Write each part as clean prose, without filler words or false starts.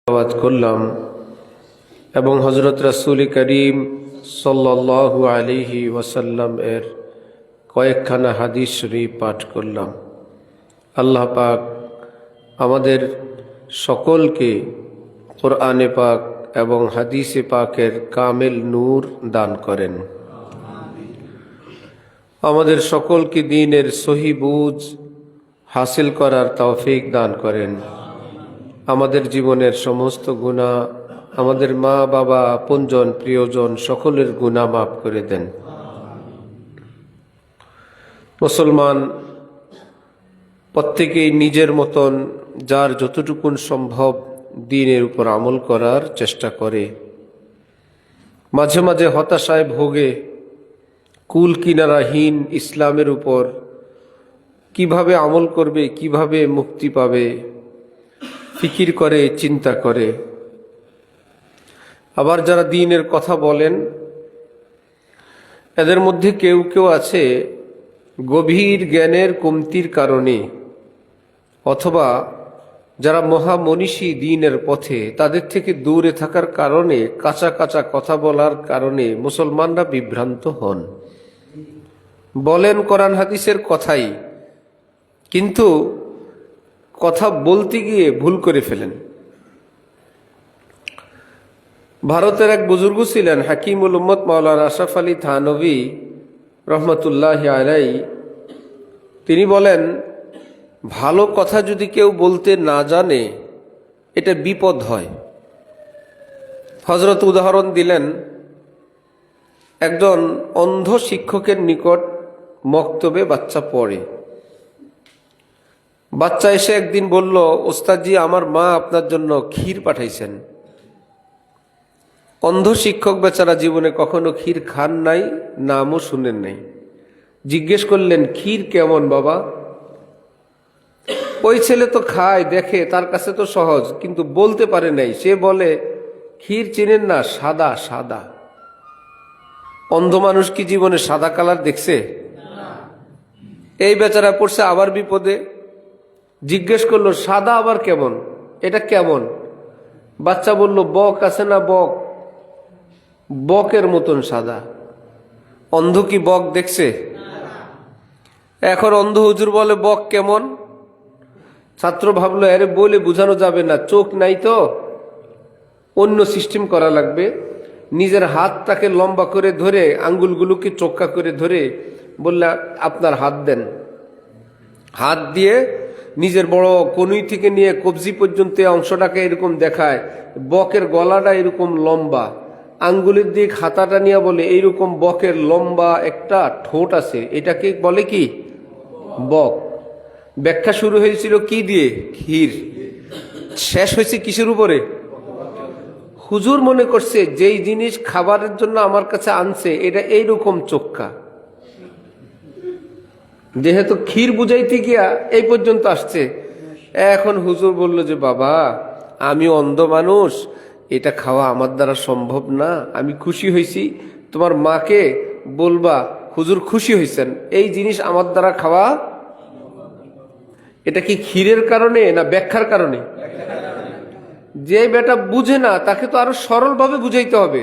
আওয়াজ করলাম এবং হযরত রাসূল করিম সাল্লাল্লাহু আলাইহি ওয়াসাল্লাম এর কয়েকখানা হাদিস শরীফ পাঠ করলাম। আল্লাহ পাক আমাদের সকলকে কোরআনে পাক এবং হাদিসে পাকের কামেল নূর দান করেন। আমাদের সকলকে দ্বীনের সহি বুঝ হাসিল করার তৌফিক দান করেন। আমাদের জীবনের সমস্ত গুনাহ, আমাদের মা বাবা আপনজন প্রিয়জন সকলের গুনাহ মাফ করে দেন। মুসলমান প্রত্যেকেই নিজের মতন যার যতটুকুন সম্ভব দ্বীনের উপর আমল করার চেষ্টা করে। মাঝে মাঝে হতাশায় ভোগে, কুল কিনারাহীন ইসলামের উপর কিভাবে আমল করবে, কিভাবে মুক্তি পাবে ফিকির করে, চিন্তা করে। আবার যারা দ্বীনের কথা বলেন, এদের মধ্যে কেউ কেউ আছে গভীর জ্ঞানের কমতির কারণে, অথবা যারা মহামনীষী দ্বীনের পথে তাদের থেকে দূরে থাকার কারণে, কাঁচা কাঁচা কথা বলার কারণে মুসলমানরা বিভ্রান্ত হন। বলেন কোরআন হাদিসের কথাই, কিন্তু কথা বলতে গিয়ে ভুল করে ফেলেন। ভারতের এক বুজুর্গ ছিলেন হাকিমুল উম্মত মাওলানা আশরাফ আলী থানভী রহমতুল্লাহি আলাইহি। তিনি বলেন, ভালো কথা যদি কেউ বলতে না জানে এটা বিপদ হয়। হযরত উদাহরণ দিলেন, একজন অন্ধ শিক্ষকের নিকট মক্তবে বাচ্চা পড়ে। বাচ্চা এসে একদিন বলল, ওস্তাদজি আমার মা আপনার জন্য ক্ষীর পাঠাইছেন। অন্ধ শিক্ষক বেচারা জীবনে কখনো ক্ষীর খান নাই, নামও শুনেন নাই। জিজ্ঞেস করলেন, ক্ষীর কেমন বাবা? ওই ছেলে তো খায়, দেখে, তার কাছে তো সহজ, কিন্তু বলতে পারে নাই। সে বলে, ক্ষীর চেনেন না, সাদা সাদা। অন্ধ মানুষ কি জীবনে সাদা কালার দেখছে? এই বেচারা পড়ছে আবার বিপদে। জিজ্ঞেস করলো, সাদা আবার কেমন? এটা কেমন? বাচ্চা বলল, বক আছে না বক, বকের মতন সাদা। অন্ধ কি বক দেখছে? এখন অন্ধ হুজুর বলে, বক কেমন? ছাত্র ভাবলো, আরে বলে বোঝানো যাবে না, চোখ নাই তো, অন্য সিস্টেম করা লাগবে। নিজের হাতটাকে লম্বা করে ধরে, আঙ্গুলগুলোকে চোক্কা করে ধরে বললে, আপনার হাত দেন। হাত দিয়ে নিজের বড় কনুই থেকে নিয়ে কবজি পর্যন্ত অংশটাকে এরকম দেখায়, বকের গলাটা এরকম লম্বা। আঙ্গুলের দিক হাতাটা নিয়ে বলে, এইরকম বকের লম্বা একটা ঠোঁট আছে, এটাকে বলে কি? বক। ব্যাখ্যা শুরু হয়েছিল কি দিয়ে? ক্ষীর। শেষ হয়েছে কিসের উপরে? হুজুর মনে করছে যেই জিনিস খাবারের জন্য আমার কাছে আনছে এটা এইরকম চোক্কা, যেহেতু ক্ষীর বুঝাইতে গিয়া এই পর্যন্ত আসছে। এখন হুজুর বলল যে, বাবা আমি অন্ধ মানুষ, এটা খাওয়া আমার দ্বারা সম্ভব না, আমি খুশি হয়েছি, তোমার মাকে বলবা হুজুর খুশি হয়েছেন, এই জিনিস আমার দ্বারা খাওয়া। এটা কি ক্ষীরের কারণে না ব্যাখ্যার কারণে? যে বেটা বুঝে না তাকে তো আরো সরলভাবে বুঝাইতে হবে,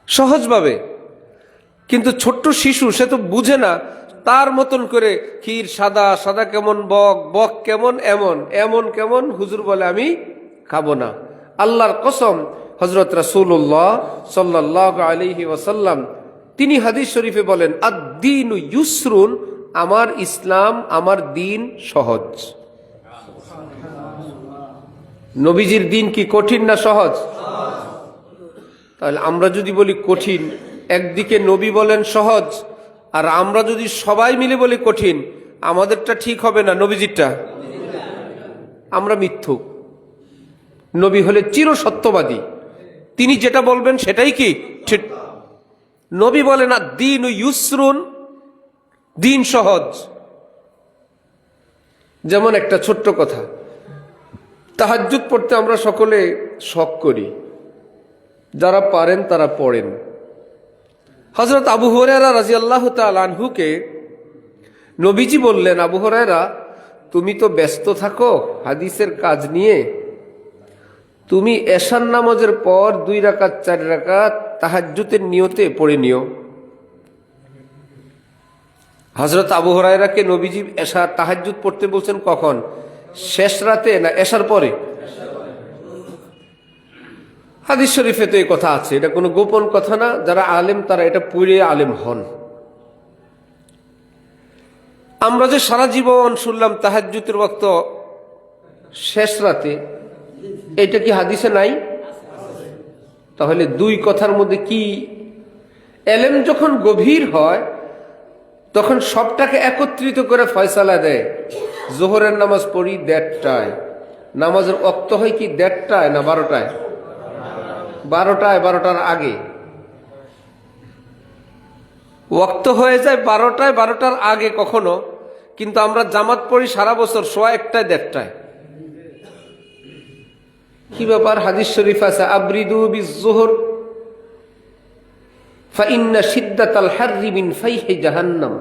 সহজভাবে। কিন্তু ছোট্ট শিশু, সে তো বুঝে না, তার মতন করে ক্ষীর সাদা সাদা কেমন, বক বক কেমন, এমন এমন কেমন, হুজুর বলে আমি খাবো না। আল্লাহর কসম, হযরত রাসূলুল্লাহ সাল্লাল্লাহু আলাইহি ওয়াসাল্লাম তিনি হাদিস শরীফে বলেন, আদ-দীনু ইউসরুন, আমার ইসলাম, আমার দ্বীন সহজ। নবীজির দ্বীন কি কঠিন না সহজ? তাহলে আমরা যদি বলি কঠিন, একদিকে নবী বলেন সহজ, আর আমরা যদি সবাই মিলে বলি কঠিন, আমাদেরটা ঠিক হবে না, নবীজিরটা। আমরা মিথ্যুক। নবী হলে চির সত্যবাদী, তিনি যেটা বলবেন সেটাই কি ঠিক। নবী বলেন আদ-দীন ইউসরুন, দ্বীন সহজ। যেমন একটা ছোট্ট কথা, তাহাজ্জুদ পড়তে আমরা সকলে শখ করি, যারা পারেন তারা পড়েন। হযরত আবু হুরায়রা রাদিয়াল্লাহু তাআলা আনহুকে নবীজি বললেন, আবু হুরায়রা তুমি তো ব্যস্ত থাকো হাদিসের কাজ নিয়ে, তুমি এশার নামাজের পর 2 রাকাত 4 রাকাত তাহাজ্জুদের নিয়তে পড়ে নিও। হযরত আবু হুরায়রাকে নবীজি এশা তাহাজ্জুদ পড়তে বলছেন কখন? শেষ রাতে না এশার পরে? হাদিস শরীফে তো এই কথা আছে, এটা কোনো গোপন কথা না। যারা আলেম তারা এটা পড়ে আলেম হন। আমরা যে সারা জীবন শুনলাম তাহাজ্জুদের ওয়াক্ত শেষ রাতে, এটা কি হাদিসে নাই? তাহলে 2 কথার মধ্যে কি? এলেম যখন গভীর হয় তখন সবটাকে একত্রিত করে ফয়সালা দেয়। জোহরের নামাজ পড়ি 1:30টায়, নামাজের ওয়াক্ত হয় কি 1:30টায় না 12টায়? 12টায়, 12টার আগে ওয়াক্ত হয়ে যায়। 12টায়, 12টার আগে কখনো, কিন্তু আমরা জামাত পড়ি সারা বছর 1:15টায়, 1:30টায়। কি ব্যাপার? হাদিস শরীফ আছে আবরিদু বিজ-যুহর ফাইন্না শিদ্দাতাল হাররি মিন ফাইহি জাহান্নাম।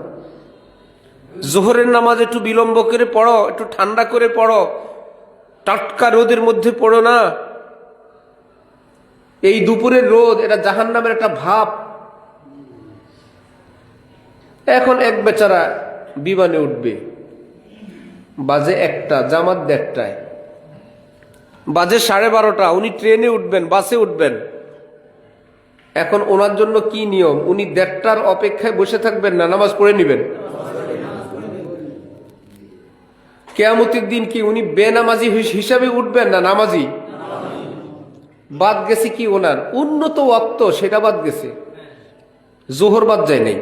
যোহরের নামাজ একটু বিলম্ব করে পড়ো, একটু ঠান্ডা করে পড়ো, টাটকা রোদের মধ্যে পড়ো না। এই দুপুরের রোদ, এটা জাহান্নামের একটা ভাব। এখন এক বেচারা বিমানে উঠবে, বাজে 1টা, জামাত 1:30টায়, বাজে 12:30, উনি ট্রেনে উঠবেন, বাসে উঠবেন। এখন ওনার জন্য কি নিয়ম? উনি 1:30টার অপেক্ষায় বসে থাকবেন না নামাজ পড়ে নেবেন? কিয়ামতের দিন কি উনি বেনামাজি হিসাবে উঠবেন না নামাজি? বাদ গেছে কি ওনার উন্নত ওয়াক্ত, সেটা বাদ গেছে, জোহর বাদ যায় নাই।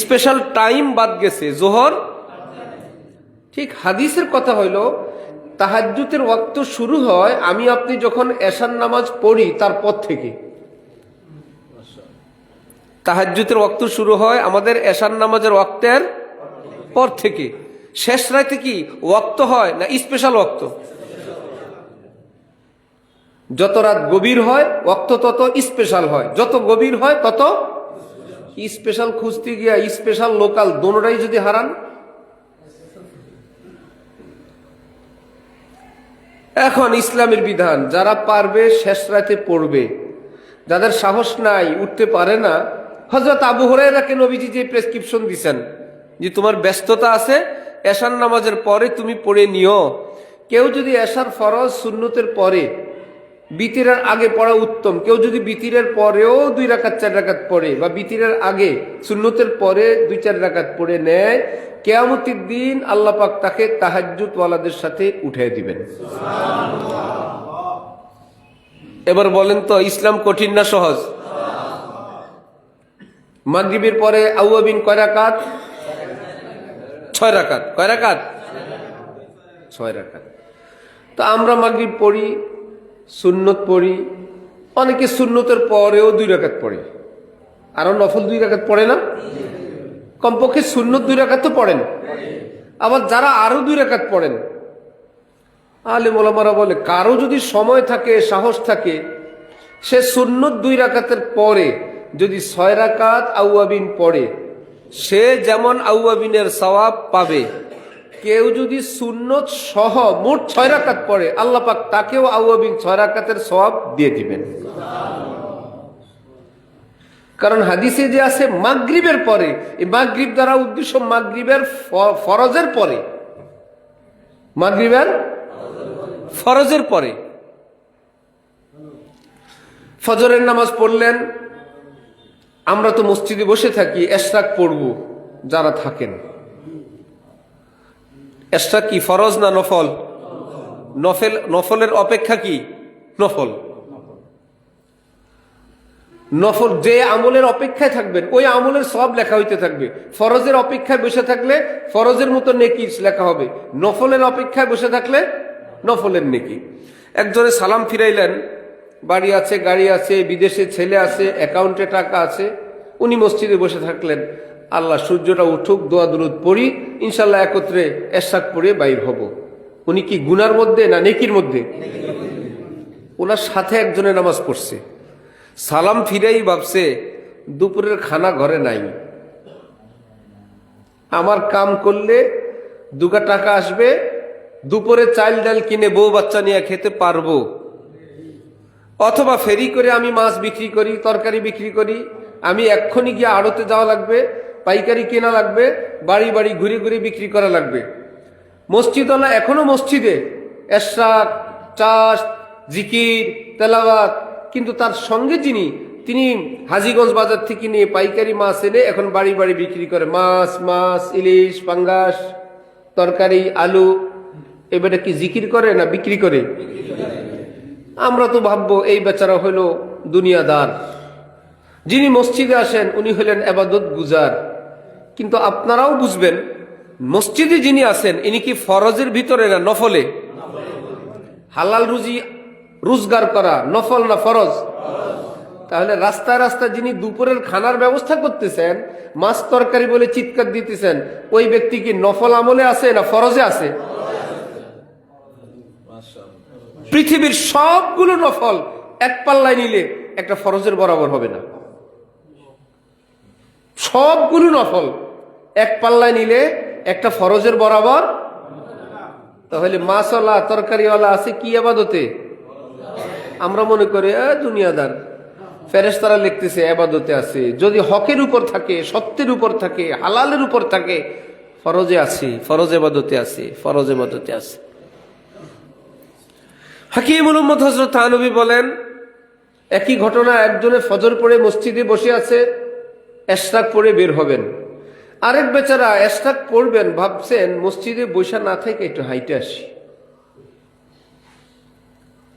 স্পেশাল টাইম বাদ গেছে, জোহর। ঠিক হাদিসের কথা হইল তাহাজ্জুদের ওয়াক্ত শুরু হয় আমি আপনি যখন এশার নামাজ পড়ি তারপর থেকে। তাহাজ্জুদের ওয়াক্ত শুরু হয় আমাদের এশার নামাজের ওয়াক্তের পর থেকে। শেষ রাতে কি ওয়াক্ত হয় না স্পেশাল ওয়াক্ত? যত রাত গভীর হয় ওয়াক্ত তত স্পেশাল হয়, যত গভীর হয় তত স্পেশাল। খুঁজতে গিয়া স্পেশাল লোকাল দোনোটাই যদি হারান। এখন ইসলামের বিধান, যারা পারবে শেষ রাতে পড়বে, যাদের সাহস নাই, উঠতে পারে না, হযরত আবু হুরায়রাকে নবীজি যে প্রেসক্রিপশন দিছেন যে তোমার ব্যস্ততা আছে, এশার নামাজের পরে তুমি পড়ে নিও। কেউ যদি এশার ফরজ সুন্নতের পরে, বিতিরের আগে পড়া উত্তম। কেউ যদি বিতিরের পরেও 2 রাকাত 4 রাকাত পড়ে, বা বিতিরের আগে সুন্নতের পরে 2-4 রাকাত পড়ে নেয়, কিয়ামতের দিন আল্লাহ পাক তাকে তাহাজ্জুদ ওয়ালাদের সাথে উঠিয়ে দিবেন। এবার বলেন তো ইসলাম কঠিন না সহজ? মাগরিবের পরে আউয়াবিন কয় রাকাত? 6 রাকাত। কয় রাকাত? 6 রাকাত। তো আমরা মাগরিব পড়ি, সুন্নত পড়ি, অনেকে সুন্নতের পরেও 2 রাকাত পড়ে, আরো নফল 2 রাকাত পড়ে না? কমপক্ষে সুন্নত 2 রাকাত তো পড়েন। আবার যারা আরো 2 রাকাত পড়েন, আলেম ওলামারা বলে কারো যদি সময় থাকে, সাহস থাকে, সে সুন্নত 2 রাকাতের পরে যদি 6 রাকাত আউয়াবিন পড়ে, সে যেমন আউয়াবিনের সওয়াব পাবে। কেউ যদি সুন্নত সহ মোট 6 রাকাত পড়ে, আল্লাহ পাক তাকেও আউয়াবিন 6 রাকাতের সওয়াব দিয়ে দিবেন। কারণ হাদিসে যে আছে মাগরিবের পরে, এই মাগরিব দ্বারা উদ্দেশ্য মাগরিবের ফরজের পরে, মাগরিবের ফরজের পরে। ফজরের নামাজ পড়লেন, আমরা তো মসজিদে বসে থাকি, এশরাক পড়ব যারা থাকেন। এশরাক কি ফরজ না নফল? নফলের অপেক্ষা কি নফল। নফল যে আমলের অপেক্ষায় থাকবেন ওই আমলের সব লেখা হইতে থাকবে। ফরজের অপেক্ষায় বসে থাকলে ফরজের মতো নেকি লেখা হবে, নফলের অপেক্ষায় বসে থাকলে নফলের নেকি। একজনে সালাম ফিরাইলেন, বাড়ি আছে, গাড়ি আছে, বিদেশে ছেলে আছে, অ্যাকাউন্টে টাকা আছে, উনি মসজিদে বসে থাকলেন। আল্লাহ সূর্যটা উঠুক, দোয়া দুরুদ পড়ি, ইনশাল্লাহ একত্রে এশরাক পড়ে বাইর হব। উনি কি গুনার মধ্যে না নেকির মধ্যে? ওনার সাথে একজনের নামাজ পড়ছে, সালাম ফিরেই ভাবছে দুপুরের খানা ঘরে নাই, আমার কাম করলে 2 টাকা আসবে, দুপুরে চাল ডাল কিনে বউ বাচ্চা নিয়ে খেতে পারবো, অথবা ফেরি করে আমি মাছ বিক্রি করি, তরকারি বিক্রি করি, আমি এক্ষুনি গিয়ে আড়তে যাওয়া লাগবে, পাইকারি কেনা লাগবে, বাড়ি বাড়ি ঘুরে ঘুরে বিক্রি করা লাগবে। মসজিদওয়ালা এখনো মসজিদে এশরাক, চাষ, জিকির, তেলাওয়াত, কিন্তু তার সঙ্গে তিনি হাজীগঞ্জ বাজার থেকে নিয়ে পাইকারি মাছ এনে এখন বাড়ি বাড়ি বিক্রি করে। মাছ, ইলিশ, পাঙ্গাস, তরকারি, আলু। এবারে কি জিকির করে না বিক্রি করে? আমরা তো ভাববো এই বেচারা হইল দুনিয়াদার। যিনি মসজিদে আসেন উনি হলেন ইবাদত গুজার। কিন্তু আপনারাও বুঝবেন, মসজিদে যিনি আছেন ইনি কি ফরজের ভিতরে না নফলে? হালাল রুজি রোজগার করা নফল না ফরজ? তাহলে রাস্তায় রাস্তায় যিনি দুপুরের খানার ব্যবস্থা করতেছেন, মাছ তরকারি বলে চিৎকার দিতেছেন, ওই ব্যক্তি কি নফল আমলে আছে না ফরজে আছে? পৃথিবীর সবগুলো নফল এক পাল্লায় নিলে একটা ফরজের বরাবর হবে না। সবগুলো নফল এক পাল্লায় নিলে একটা ফরজের বরাবর। তাহলে মাছওয়ালা তরকারিওয়ালা আছে কি ইবাদতে? আমরা মনে করি দুনিয়াদার। ফেরেশতারা লিখতেছে ইবাদতে আছে। যদি হকের উপর থাকে, সত্যের উপর থাকে, হালালের উপর থাকে, ফরজে আছে, ফরজ ইবাদতে আছে, ফরজ ইবাদতে আছে। হাকিম মুহাম্মদ হযরত থানবী বলেন, একই ঘটনা, একজনে ফজর পড়ে মসজিদে বসে আছে, এশরাক পড়ে বের হবেন। আরেক বেচারা এশরাক পড়বেন, ভাবছেন মসজিদে বসে না থেকে একটু হাইটে আসি,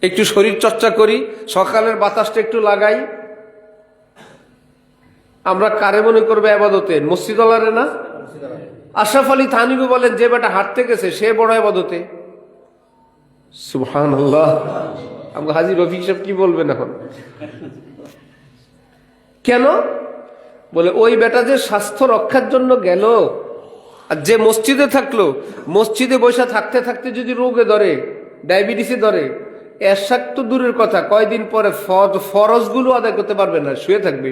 একটু শরীর চর্চা করি, সকালের বাতাসটা একটু লাগাই। আমরা কারে মনে করবে ইবাদতে? মসজিদওয়ালারে না? আশরাফ আলী থানবী বলেন, যে বেটা হাঁটতে গেছে সে বড় ইবাদতে। সুবহানাল্লাহ। আমরা হাজী রফিক সাহেব কি বলবেন এখন? কেন? বলে ওই বেটা যে স্বাস্থ্য রক্ষার জন্য গেল, আর যে মসজিদে থাকলো, মসজিদে বসে থাকতে থাকতে যদি রোগে ধরে, ডায়াবেটিসে ধরে, এশরাক তো দূরের কথা, কয়দিন পরে ফরজগুলো আদায় করতে পারবে না, শুয়ে থাকবে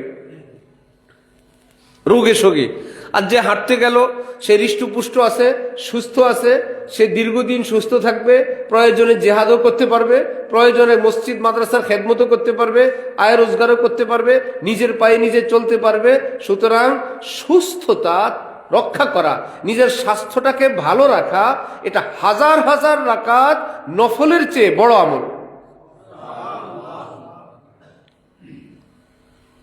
রোগে শোগে। আর যে হাঁটতে গেল সে হৃষ্টপুষ্ট আছে, সুস্থ আছে, সে দীর্ঘদিন সুস্থ থাকবে, প্রয়োজনে জেহাদও করতে পারবে, প্রয়োজনে মসজিদ মাদ্রাসার খেদমতও করতে পারবে, আয় রোজগারও করতে পারবে, নিজের পায়ে নিজে চলতে পারবে। সুতরাং সুস্থতা রক্ষা করা, নিজের স্বাস্থ্যটাকে ভালো রাখা, এটা হাজার হাজার রাকাত নফলের চেয়ে বড় আমল।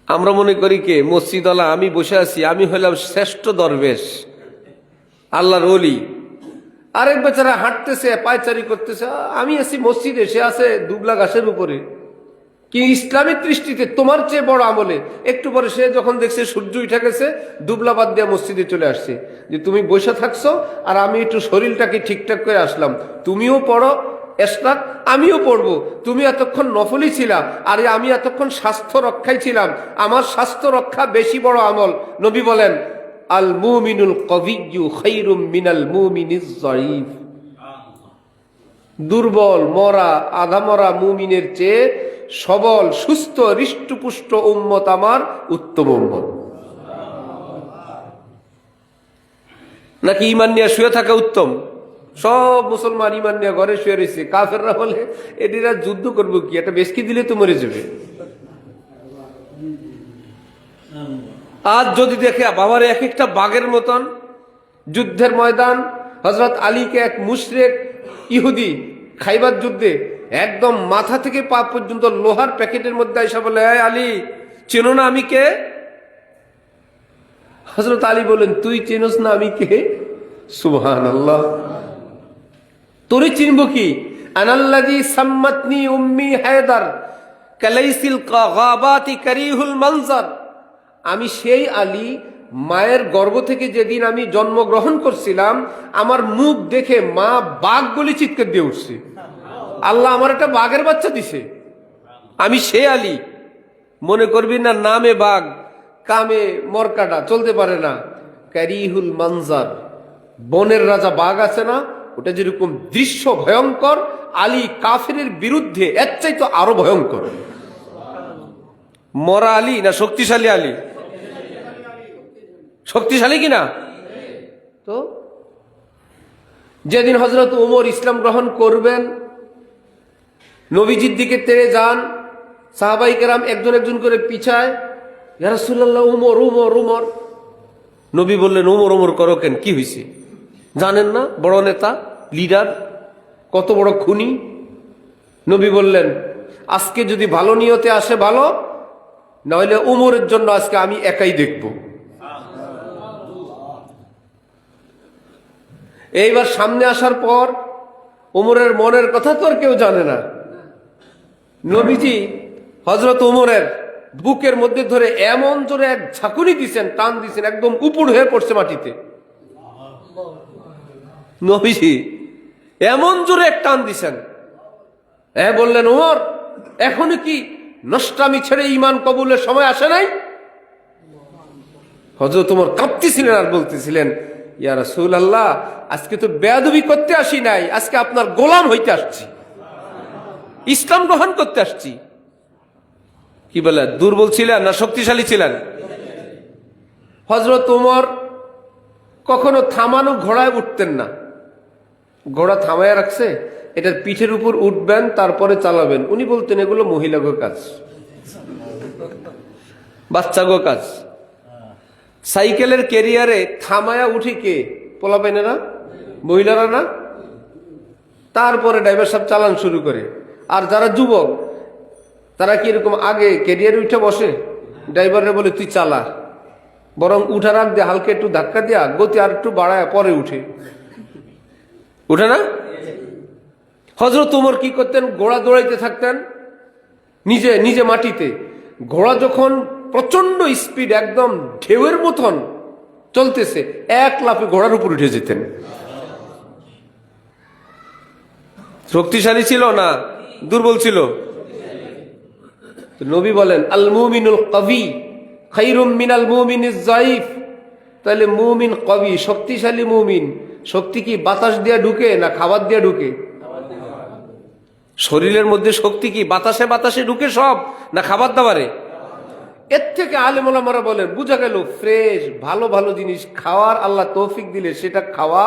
আমরা মনে করি কে মসজিদওয়ালা, আমি বসে আছি, আমি হইলাম শ্রেষ্ঠ দরবেশ, আল্লাহর ওলি। আরেক বেচারা হাঁটতেছে, পায়চারি করতেছে, আমি আছি মসজিদে, সে আছে দুবলা ঘাসের উপরে। কি ইসলামিক দৃষ্টিতে তোমার চেয়ে বড় আমলে। একটু পরে সে যখন দেখছে সূর্য উঠে গেছে, দুবলা বাদ দিয়ে মসজিদে চলে আসছে, যে তুমি বসে থাকছো আর আমি একটু শরীরটাকে ঠিকঠাক করে আসলাম, তুমিও পড়ো এশরাক, আমিও পড়বো। তুমি এতক্ষণ নফলই ছিলাম, আর আমি এতক্ষণ স্বাস্থ্য রক্ষায় ছিলাম, আমার স্বাস্থ্য রক্ষা বেশি বড় আমল। নবী বলেন, আল মুমিনুল কবিয়্যু খায়রুম মিনাল মুমিনিজ যায়ীফ। দুর্বল, মরা, আধা মরা মুমিনের চেয়ে সবল, সুস্থ, হৃষ্টপুষ্ট উম্মত আমার উত্তম উম্মত। নাকি ঈমান নিয়ে শুয়ে থাকা উত্তম? সব মুসলমান ঈমান নিয়ে ঘরে শুয়ে রয়েছে, কাফেররা বলে এটিরা যুদ্ধ করবো কি, একটা বেশকি দিলে তো মরে যাবে। আজ যদি দেখে বাবার এক একটা বাঘের মতন যুদ্ধের ময়দান, হযরত আলীকে এক মুশরিক ইহুদি খাইবার যুদ্ধে একদম মাথা থেকে পা পর্যন্ত লোহার প্যাকেটের মধ্যে এসে বলে, এই আলী, চেনো না আমি কে? হযরত আলী বলেন, তুই চেনোস না আমি কে? সুবহানাল্লাহ। তোরে চিনব কি? আনাল্লাযী সাম্মাতনি উম্মি হায়দার কালাইসিল গাবাতি কারিহুল মানজার। আমি সেই আলী, মায়ের গর্ভ থেকে যেদিন আমি জন্মগ্রহণ করছিলাম, আমার মুখ দেখে মা বাঘ বলে চিৎকার দিয়ে উঠছে। আল্লাহ আমার একটা বাঘের বাচ্চা দিছে, আমি সেই আলী। মনে করবি না নামে বাঘ, কামে মরকাটা, চলতে পারে না। কারিহুল মানজার, বনের রাজা বাঘ আছে না, ওটা যেরকম দৃশ্য ভয়ঙ্কর, আলী কাফিরের বিরুদ্ধে এর চাইতে আরো ভয়ঙ্কর। মরা আলী না শক্তিশালী আলী? শক্তিশালী কিনা? তো যেদিন হযরত ওমর ইসলাম গ্রহণ করবেন, নবীজির দিকে তেড়ে যান, সাহাবাই কেরাম একজন একজন করে পিছায়, ইয়া রাসূলুল্লাহ ওমর ওমর ওমর। নবী বললেন, ওমর ওমর করো কেন, কি হয়েছে? জানেন না বড় নেতা, লিডার, কত বড় খুনি? নবী বললেন, আজকে যদি ভালো নিয়তে আসে ভালো, নইলে ওমরের জন্য আজকে আমি একাই দেখব। এইবার সামনে আসার পর ওমরের মনের কথা তো আর কেউ জানে না। নবীজি হযরত ওমরের বুকের মধ্যে ধরে এমন জোরে এক ঝাঁকুনি দিছেন, টান দিছেন, একদম উপুড় হয়ে পড়ছে মাটিতে। নবীজি এমন জোরে এক টান দিছেন, বললেন, ওমর এখনো কি নষ্টামি ছেড়ে ঈমান কবুলের সময় আসে নাই? হযরত ওমর কাঁপতেছিলেন আর বলতেছিলেন, ইয়া রাসূলুল্লাহ, আজকে তো বেয়াদবি করতে আসি নাই, আজকে আপনার গোলাম হইতে আসছি, ইসলাম গ্রহণ করতে আসছি। কি বলে, দুর্বল ছিলেন না শক্তিশালী ছিলেন? হযরত ওমর কখনো থামানো ঘোড়ায় উঠতেন না। ঘোড়া থামায় রাখছে, এটার পিঠের উপর উঠবেন, তারপরে চালাবেন। উনি বলতেন, এগুলো মহিলাগো কাজ, বাচ্চাগো কাজ। সাইকেলের ক্যারিয়ারে থামায়া উঠে কে? পোলাপাইনেরা, মহিলারা না? তারপরে ড্রাইভার সাহেব চালান শুরু করে। আর যারা যুবক, তারা কি এরকম আগে ক্যারিয়ারে উঠে বসে, ড্রাইভারে বলে তুই চালা, বরং উঠার আগ দিয়ে হালকা একটু ধাক্কা দিয়া গতি আর একটু বাড়ায় পরে উঠে না? হযরত ওমর কি করতেন? ঘোড়া দৌড়াইতে থাকতেন নিজে নিজে মাটিতে। ঘোড়া যখন প্রচন্ড স্পিড, একদম ঢেউয়ের মতন চলতেছে, এক লাফে ঘোড়ার উপর উঠে যেতেন। শক্তিশালী ছিল না দুর্বল ছিল? নবী বলেন, আল মুমিনুল কবি খায়রুম মিনাল মুমিনিজ যায়িফ। তাহলে মুমিন কবি, শক্তিশালী মুমিন, শক্তি কি বাতাস দিয়ে ঢুকে না খাবার দিয়ে ঢুকে? শরীরের মধ্যে শক্তি কি বাতাসে বাতাসে ঢুকে সব, না খাবার দাবারে? এর থেকে আলেম ওলামারা বলেন, বুঝা গেল ফ্রেশ ভালো ভালো জিনিস খাওয়ার আল্লাহ তৌফিক দিলে সেটা খাওয়া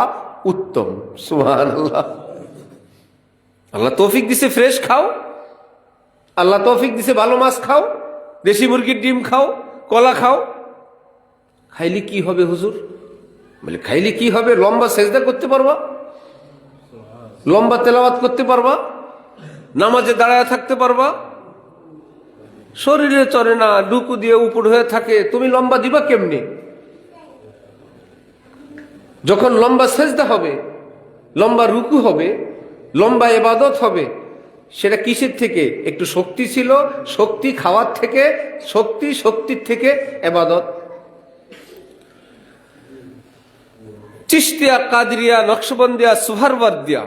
উত্তম। সুবহানাল্লাহ। আল্লাহ তৌফিক দিছে ফ্রেশ খাও, আল্লাহ তৌফিক দিছে ভালো মাছ খাও, দেশি মুরগির ডিম খাও, কলা খাও। খাইলে কি হবে হুজুর? বলে, খাইলে কি হবে? লম্বা সেজদা করতে পারবা, লম্বা তেলাওয়াত করতে পারবা, নামাজে দাঁড়ায় থাকতে পারবা। শরীরে চড়ে না, ডুকু দিয়ে উপর হয়ে থাকে, তুমি লম্বা দিবা কেমনে? যখন লম্বা সেজদা হবে, লম্বা রুকু হবে, লম্বা ইবাদত হবে, সেটা কিসের থেকে? একটু শক্তি ছিল, শক্তি খাওয়ার থেকে, শক্তির থেকে ইবাদত। চিশতিয়া, কাদরিয়া, নকশবন্দিয়া, সুহারওয়ার্দিয়া,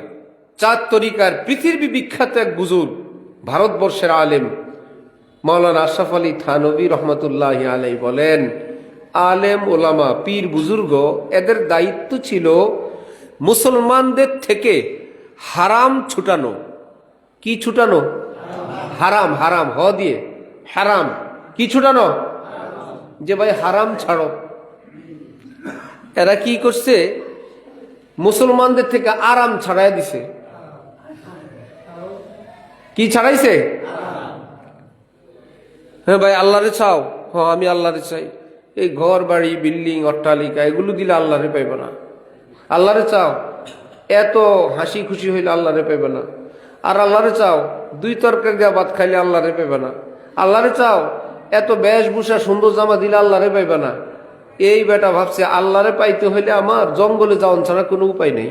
4 তরিকার পৃথিবী বিখ্যাত এক বুজুর্গ, ভারতবর্ষের আলেম মাওলানা আশরাফ আলী থানভী রহমতুল্লাহি আলাইহি বলেন, আলেম ওলামা পীর বুজুর্গ এদের দায়িত্ব ছিল মুসলমানদের থেকে হারাম ছুটানো। কি ছুটানো? হারাম। হারাম হ দিয়ে হারাম। কি ছুটানো? যে ভাই হারাম ছাড়ো। এরা কি করছে? মুসলমানদের থেকে আরাম ছাড়াই দিছে। কি ছাড়াইছে? হ্যাঁ ভাই আল্লাহরে চাও, হ্যাঁ আমি আল্লাহরে চাই। এই ঘর বাড়ি বিল্ডিং অট্টালিকা এগুলো দিলে আল্লাহরে পাইব না। আল্লাহরে চাও, এত হাসি খুশি হইলে আল্লাহরে পাইবে না। আর আল্লাহরে চাও, 2 তরকারি দেওয়া ভাত খাইলে আল্লাহরে পাইবে না। আল্লাহরে চাও, এত বেশভূষা সুন্দর জামা দিলে আল্লাহরে পাইবে না। এই বেটা ভাবছে আল্লাহরে পাইতে হইলে আমার জঙ্গলে যাওয়ান ছাড়া কোনো উপায় নেই।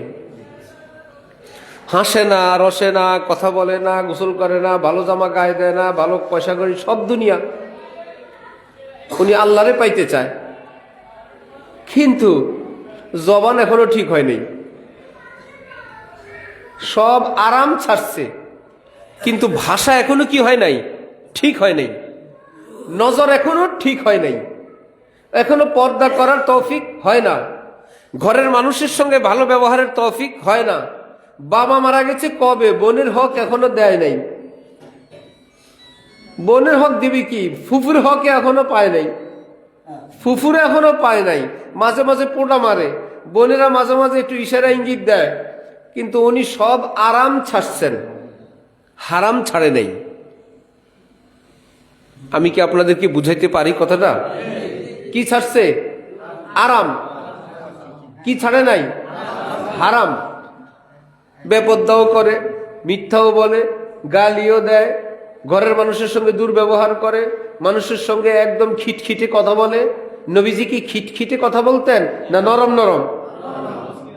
হাসে না, রসে না, কথা বলে না, গোসল করে না, ভালো জামা গায়ে দেয় না, ভালো পয়সা করি, সব দুনিয়া। উনি আল্লাহরে পাইতে চায়, কিন্তু জবান এখনো ঠিক হয়নি। সব আরাম ছাড়ছে, কিন্তু ভাষা এখনো কি হয় নাই? ঠিক হয় নাই। নজর এখনো ঠিক হয় নাই, এখনো পর্দা করার তৌফিক হয় না, ঘরের মানুষের সঙ্গে ভালো ব্যবহারের তৌফিক হয় না। বাবা মারা গেছে কবে, বোনের হক এখনো দেয় নাই। বোনের হক দিবি কি? ফুফুর হক এখনো পায় নাই, ফুফুর এখনো পায় নাই। মাঝে মাঝে পোড়া মারে, বোনেরা মাঝে মাঝে একটু ইশারা ইঙ্গিত দেয়, কিন্তু উনি সব আরাম ছাড়ছেন, হারাম ছাড়ে নাই। আমি কি আপনাদেরকে বুঝাইতে পারি কথাটা? কি ছাড়ছে? আরাম। কি ছাড়ে নাই? হারাম। বেপরদাও করে, মিথ্যাও বলে, গালিও দেয়, ঘরের মানুষের সঙ্গে দুর্ব্যবহার করে, মানুষের সঙ্গে একদম খিটখিটে কথা বলে। নবীজি কি খিটখিটে কথা বলতেন না নরম নরম?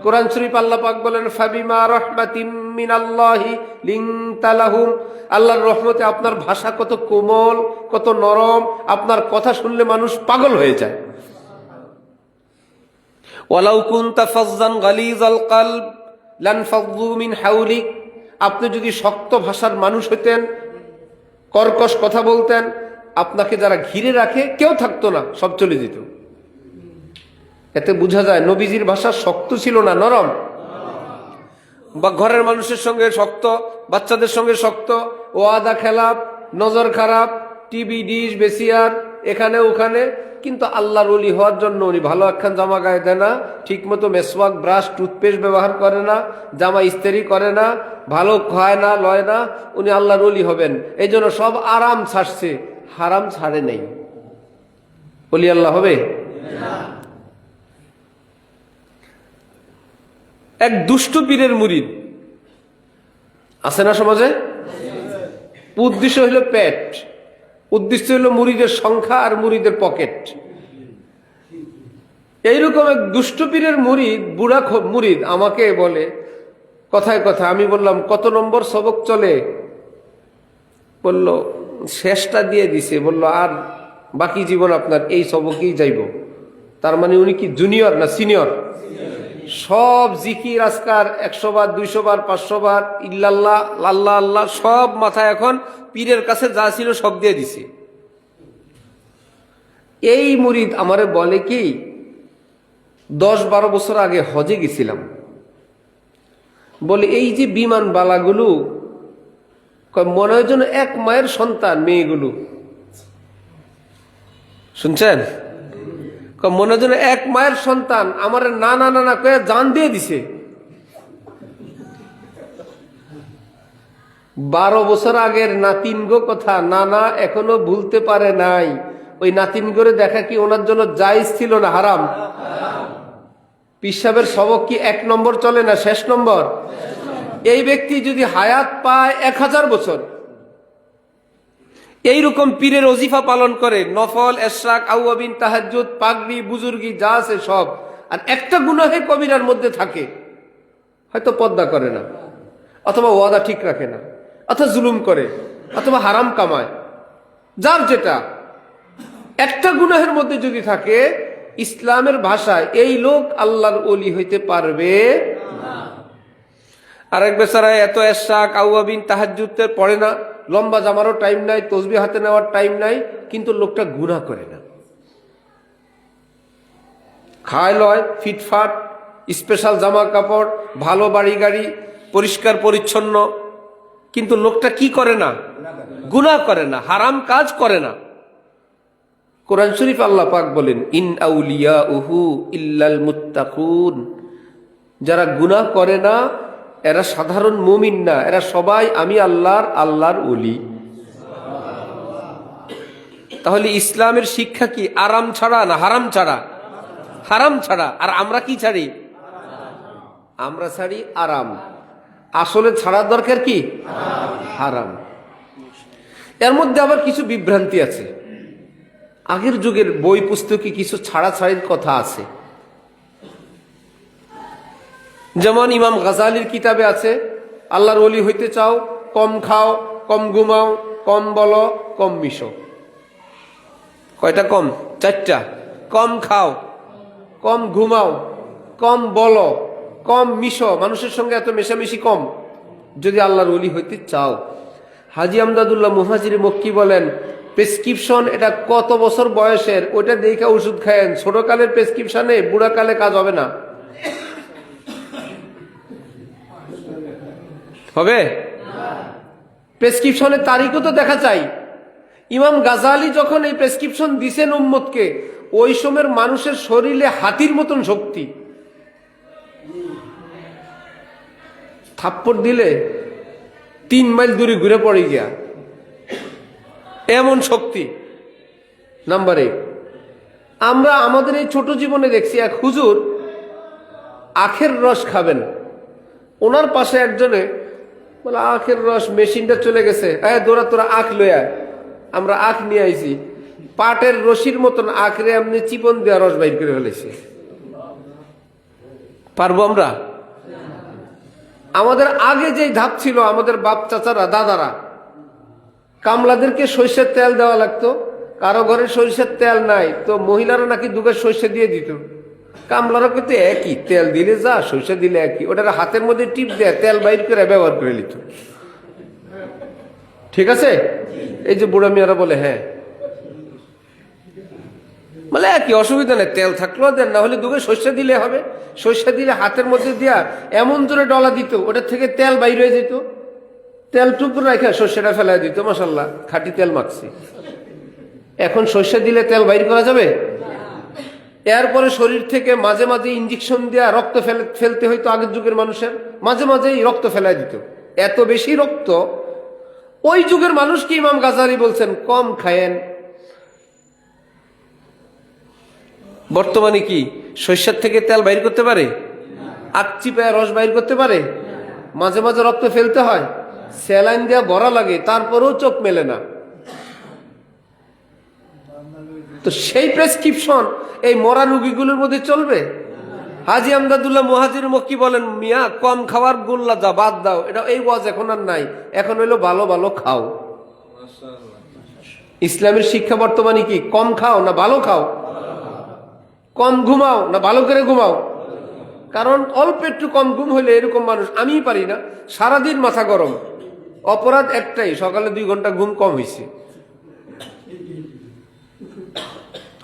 কোরআন শরীফ আল্লাহ পাক বলেন, ফাবিমা রাহমাতিম মিনাল্লাহি লিনতা লাহুম। আল্লাহর রহমতে আপনার ভাষা কত কোমল, কত নরম, আপনার কথা শুনলে মানুষ পাগল হয়ে যায়। ওয়ালাউ কুনতা ফাজ্জান গালিজাল কলব লানফাযু মিন হাওলিক। আপনি যদি শক্ত ভাষার মানুষ হইতেন, কর্কশ কথা বলতেন, আপনাকে যারা ঘিরে রাখে কেউ থাকতো না, সব চলে যেত। এতে বোঝা যায় নবীজির ভাষা শক্ত ছিল না নরম। বা ঘরের মানুষের সঙ্গে শক্ত, বাচ্চাদের সঙ্গে শক্ত, ওয়াদা খেলাপ, নজর খারাপ, টিভি ডিশ বেসিয়ার এখানে ওখানে। কিন্তু আল্লাহর ওলি হওয়ার জন্য উনি ভালো একখান জামা গায়ে দেয় না, ঠিক মতো মেসওয়াক, ব্রাশ, টুথপেস্ট ব্যবহার করে না, জামা ইস্ত্রি করে না, ভালো খায় না, লয় না। উনি আল্লাহর ওলি হবেন, এই জন্য সব আরাম ছাড়ছে, হারাম ছাড়ে নেই। ওলি আল্লাহ হবে? এক দুষ্ট পীরের মুরিদ আছে না সমাজে? উদ্দেশ্য হইল পেট, উদ্দেশ্য হইল মুরিদের সংখ্যা আর মুরিদের পকেট। এইরকম এক দুষ্ট পীরের মুরিদ, বুড়া মুরিদ আমাকে বলে কথায় কথা, আমি বললাম কত নম্বর সবক চলে? বলল শেষটা দিয়ে দিছে। বলল আর বাকি জীবন আপনার এই সবকেই যাইব। তার মানে উনি কি জুনিয়র না সিনিয়র? সব জিকির আজকার 100 বার, 200 বার, 500 বার, ইল্লাল্লাহ, আল্লাহ আল্লাহ সব মাথায় এখন পীরের কাছে যা ছিল সব দিয়ে দিছে। এই মুরিদ আমারে বলে কি, 10-12 বছর আগে হজে গেছিলাম, বলে এই যে বিমান বালাগুলো মনে হয় যেন এক মায়ের সন্তান মেয়েগুলো। শুনছেন? মনে হয় যেন এক মায়ের সন্তান, আমার না না না না কয়ে জান দিয়ে দিছে। 12 বছর আগের নাতিনগো কথা নানা এখনো ভুলতে পারে নাই। ওই নাতিনগোরে দেখা কি ওনার জন্য জায়েজ ছিল না হারাম? পিসাবের সবক কি 1 নম্বর চলে না শেষ নম্বর? এই ব্যক্তি যদি হায়াত পায় 1000 বছর, এইরকম পীরের ওজিফা পালন করে, নফল, এশরাক, আউয়াবিন, তাহাজ্জুদ, পাগড়ি, বুজুর্গি যা আছে সব, আর একটা গুনাহে কবিরার মধ্যে থাকে, হয়তো পর্দা করে না, অথবা ওয়াদা ঠিক রাখে না, অথবা জুলুম করে, অথবা হারাম কামায়, যার যেটা একটা গুনাহের মধ্যে যদি থাকে, ইসলামের ভাষায় এই লোক আল্লাহর ওলি হইতে পারবে না। আরেক বেচারা এত এশরাক, আউয়াবিন, তাহাজ্জুদ পড়ে না, লম্বা জামারও টাইম নাই, তসবিহ হাতে নেওয়ার টাইম নাই, কিন্তু লোকটা গুনাহ করে না, খায় লয় ফিটফাট, স্পেশাল জামা কাপড়, ভালো বাড়ি গাড়ি, পরিষ্কার পরিচ্ছন্ন, কিন্তু লোকটা কি করে না? গুনাহ করে না, হারাম কাজ করে না। কোরআন শরীফ আল্লাহ পাক বলেন, ইন আউলিয়াউহু ইল্লাল মুত্তাকুন। যারা গুনাহ করে না এরা সাধারণ মুমিন না, এরা সবাই আমি আল্লাহর ওলি। তাহলে ইসলামের শিক্ষা কি? আরাম ছাড়া না হারাম ছাড়া? হারাম ছাড়া। আর আমরা কি ছাড়ি? আমরা ছাড়ি আরাম। আসলে ছাড়ার দরকার কি? হারাম। এর মধ্যে আবার কিছু বিভ্রান্তি আছে। আগের যুগের বই পুস্তকে কিছু ছাড়াছাড়ির কথা আছে। যেমন ইমাম গাজালির কিতাবে আছে, আল্লাহর ওলি হইতে চাও, কম খাও, কম ঘুমাও, কম বলো, কম মিশো। কয়টা কম? 4টা। কম খাও, কম ঘুমাও, কম বলো, কম মিশো, মানুষের সঙ্গে এত মেশামেশি কম, যদি আল্লাহর ওলি হইতে চাও। হাজী আমদাদুল্লাহ মুহাজির মক্কি বলেন, প্রেসক্রিপশন এটা কত বছর বয়সের, ওইটা দেখে ওষুধ খায়েন। ছোটকালের প্রেসক্রিপশনে বুড়াকালে কাজ হবে না। হবে? প্রেসক্রিপশনের তারিখও তো দেখা চাই। ইমাম গাজালি যখন এই প্রেসক্রিপশন দিছেন উম্মতকে, ওই সময়ের মানুষের শরীরে হাতির মতন শক্তি। থাপ্পড় দিলে 3 মাইল দূরে ঘুরে পড়ে গিয়া, এমন শক্তি। নাম্বার 1, আমরা আমাদের এই ছোট জীবনে দেখছি এক হুজুর আখের রস খাবেন, ওনার পাশে একজনে বলে আখের রস মেশিনটা চলে গেছে, তোরা আখ লয়ে আয়। আমরা আখ নিয়ে আইছি, পাটের রশির মতন আখরে এমনি চিপন দেওয়া রস বাইর করে ফেলেছি। পারবো আমরা? আমাদের আগে যে ধাপ ছিল, আমাদের বাপ চাচারা দাদারা কামলাদেরকে সরিষার তেল দেওয়া লাগতো। কারো ঘরে সরিষার তেল নাই তো মহিলারা নাকি দুগা সরিষা দিয়ে দিত, কামলারা কিন্তু একই, তেল দিলে যা সরিষা দিলে একই, ওটা হাতের মধ্যে টিপ দেয় তেল বাইর করে ব্যবহার করে নিত। ঠিক আছে? এই যে বুড়া মেয়েরা বলে হ্যাঁ, বলে একই, অসুবিধা নেই, তেল থাকলেও দেন, না হলে দুগে সরিষা দিলে হবে। সরিষা দিলে হাতের মধ্যে দিয়া এমন জোরে ডলা দিত, ওটার থেকে তেল বাইর হয়ে যেত, তেল টুকরো রাখা সর্ষেটা ফেলাই দিত, মাশাল্লাহ খাঁটি তেল মাখছি। এখন সর্ষে দিলে তেল বাইর করা যাবে? এরপরে শরীর থেকে মাঝে মাঝে ইঞ্জেকশন দেওয়া রক্ত ফেলতে হইতো আগের যুগের মানুষের, মাঝে মাঝেই রক্ত ফেলাই দিত, এত বেশি রক্ত। ওই যুগের মানুষকে ইমাম গাজালি বলছেন কম খায়েন। বর্তমানে কি সরিষার থেকে তেল বাইর করতে পারে? আখ চিপায় রস বাইর করতে পারে? মাঝে মাঝে রক্ত ফেলতে হয়, স্যালাইন দেওয়া ভরা লাগে, তারপরেও চোখ মেলে না। তো সেই প্রেসক্রিপশন এই মরা রুগীগুলোর মধ্যে চলবে? হাজী আমদাদুল্লাহ মুহাজির মক্কি বলেন, মিয়া কম খাওয়ার গোল্লা যা বাদ দাও, এটা এই ওয়াজ এখন আর নাই, এখন হইলো ভালো ভালো খাও। ইসলামের শিক্ষা বর্তমানে কি কম খাও না ভালো খাও? কম ঘুমাও না ভালো করে ঘুমাও? কারণ অল্প একটু কম ঘুম হইলে এরকম মানুষ, আমিই পারি না, সারাদিন মাথা গরম, অপরাধ একটাই, সকালে 2 ঘন্টা ঘুম কম হয়েছে।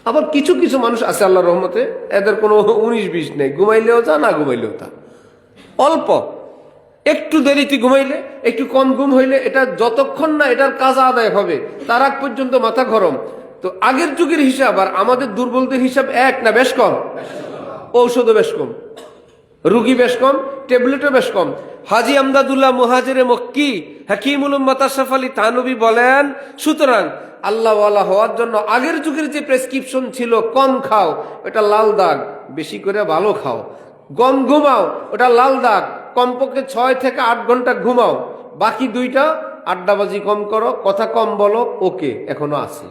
আবার কিছু কিছু মানুষ আছে আল্লাহর রহমতে, এদের কোনো 19-20 নেই, ঘুমাইলেও তা না ঘুমাইলেও তা, অল্প একটু দেরিতে ঘুমাইলে, একটু কম ঘুম হইলে, এটা যতক্ষণ না এটার কাজা আদায় হবে তার আগ পর্যন্ত মাথা গরম। তো আগের যুগের হিসাব আর আমাদের দুর্বলদের হিসাব এক না বেশ কম? ঔষধও বেশ কম, রুগী বেশ কম, ট্যাবলেটও বেশ কম। হাজী আমদাদুল্লাহ মুহাজিরে মক্কি হাকিমুল উম্মাত আশরাফ আলী থানভী বলেন, সুতরাং আল্লাহওয়ালা হওয়ার জন্য আগের যুগের যে প্রেসক্রিপশন ছিল কম খাও, ওটা লাল দাগ, বেশি করে ভালো খাও। কম ঘুমাও, ওটা লাল দাগ, কমপক্ষে 6 থেকে 8 ঘন্টা ঘুমাও। বাকি 2টা আড্ডাবাজি কম করো, কথা কম বলো, ওকে এখনো আছে।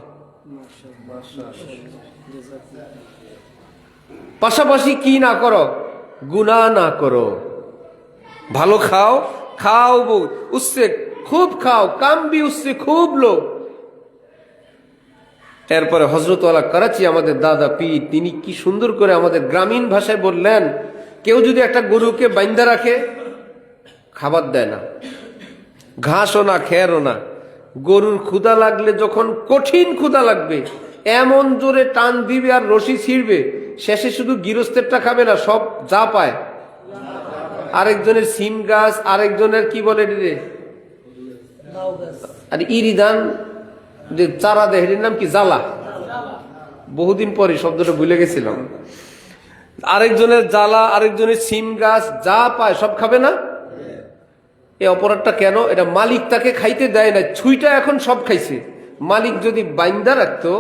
পাশাপাশি কি না করো? গুনাহ না করো। ভালো খাও, খাও বহুত, উসসে খুব খাও, কাম ভি উসসে খুব লো। এরপরে হযরতওয়ালা করাচি আমাদের দাদা পীর, তিনি কি সুন্দর করে আমাদের গ্রামীণ ভাষায় বললেন, কেউ যদি একটা গরুকে বাইন্ধা রাখে, খাবার দেয় না, ঘাসও না, খেরও না, গরুর ক্ষুধা লাগলে, যখন কঠিন ক্ষুধা লাগবে, এমন জোরে টান দিবে আর রশি ছিঁড়বে, শেষে শুধু গৃহস্থেরটা খাবে না, সব যা পায়, আরেকজনের সিম গাছ, আরেকজনের কি বলে রে, আর ইরিধান যে চারা দেয়, এর নাম কি, জ্বালা, বহুদিন পরে শব্দটা ভুলে গেছিলাম। আরেকজনের জ্বালা, আরেকজনের সিম গাছ, যা পায় সব খাবে না? এই অপরাধটা কেন? এটা মালিক তাকে খাইতে দেয় না, ছুইটা এখন সব খাইছে। মালিক যদি বাইন্দা রাখতো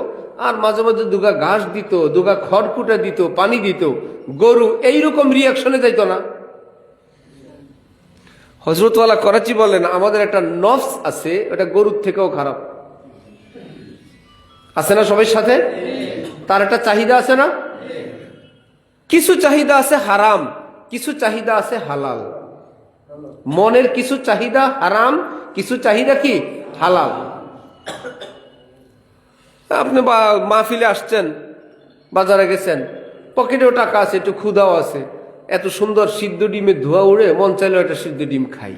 আর মাঝে মাঝে 2 গা ঘাস দিত, 2 গা খড়কুটা দিত, পানি দিত, গরু এইরকম রিয়াকশনে যাইতো না। হযরতওয়ালা করাচি বলেন, আমাদের একটা নফস আছে, এটা গরুর থেকেও খারাপ। আছে না সবার সাথে? তার একটা চাহিদা আছে না? কিছু চাহিদা আছে হারাম, কিছু চাহিদা আছে হালাল। মনের কিছু চাহিদা হারাম, কিছু চাহিদা কি হালাল। আপনি মাহফিলে আসছেন, বাজারে গেছেন, পকেটেও টাকা আছে, একটু ক্ষুধাও আছে, এত সুন্দর সিদ্ধ ডিমের ধোয়া উড়ে মন চাইলো একটা সিদ্ধ ডিম খাই।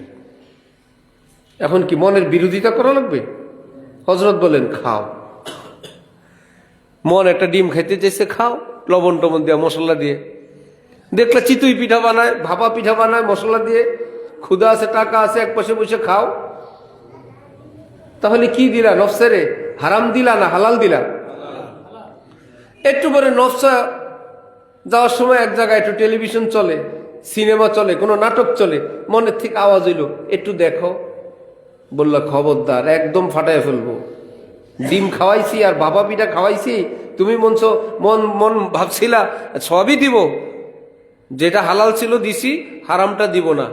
এখন কি মনের বিরোধিতা করা লাগবে? হযরত বলেন খাও। মন একটা ডিম খাইতে চাইছে, খাও, লবণ টবণ দিয়ে, মশলা দিয়ে। দেখলে চিতই পিঠা বানায়, ভাপা পিঠা বানায় মশলা দিয়ে, ক্ষুধা আছে, টাকা আছে, এক পাশে বসে খাও। তাহলে কি দিলা নফসেরে? হারাম দিলা না হালাল দিলা? একটু পরে নফসা যাওয়ার সময় এক জায়গায় একটু টেলিভিশন চলে, সিনেমা চলে, কোনো নাটক চলে, মনের থেকে আওয়াজ হইল একটু দেখো, বললো খবরদার, একদম ফাটায় ফেলবো। ডিম খাওয়াইছি আর বাবা পিঠা খাওয়াইছি, তুমি মন মন ভাবছিলা সবই দিব, যেটা হালাল ছিল দিছি, হারামটা দিব না।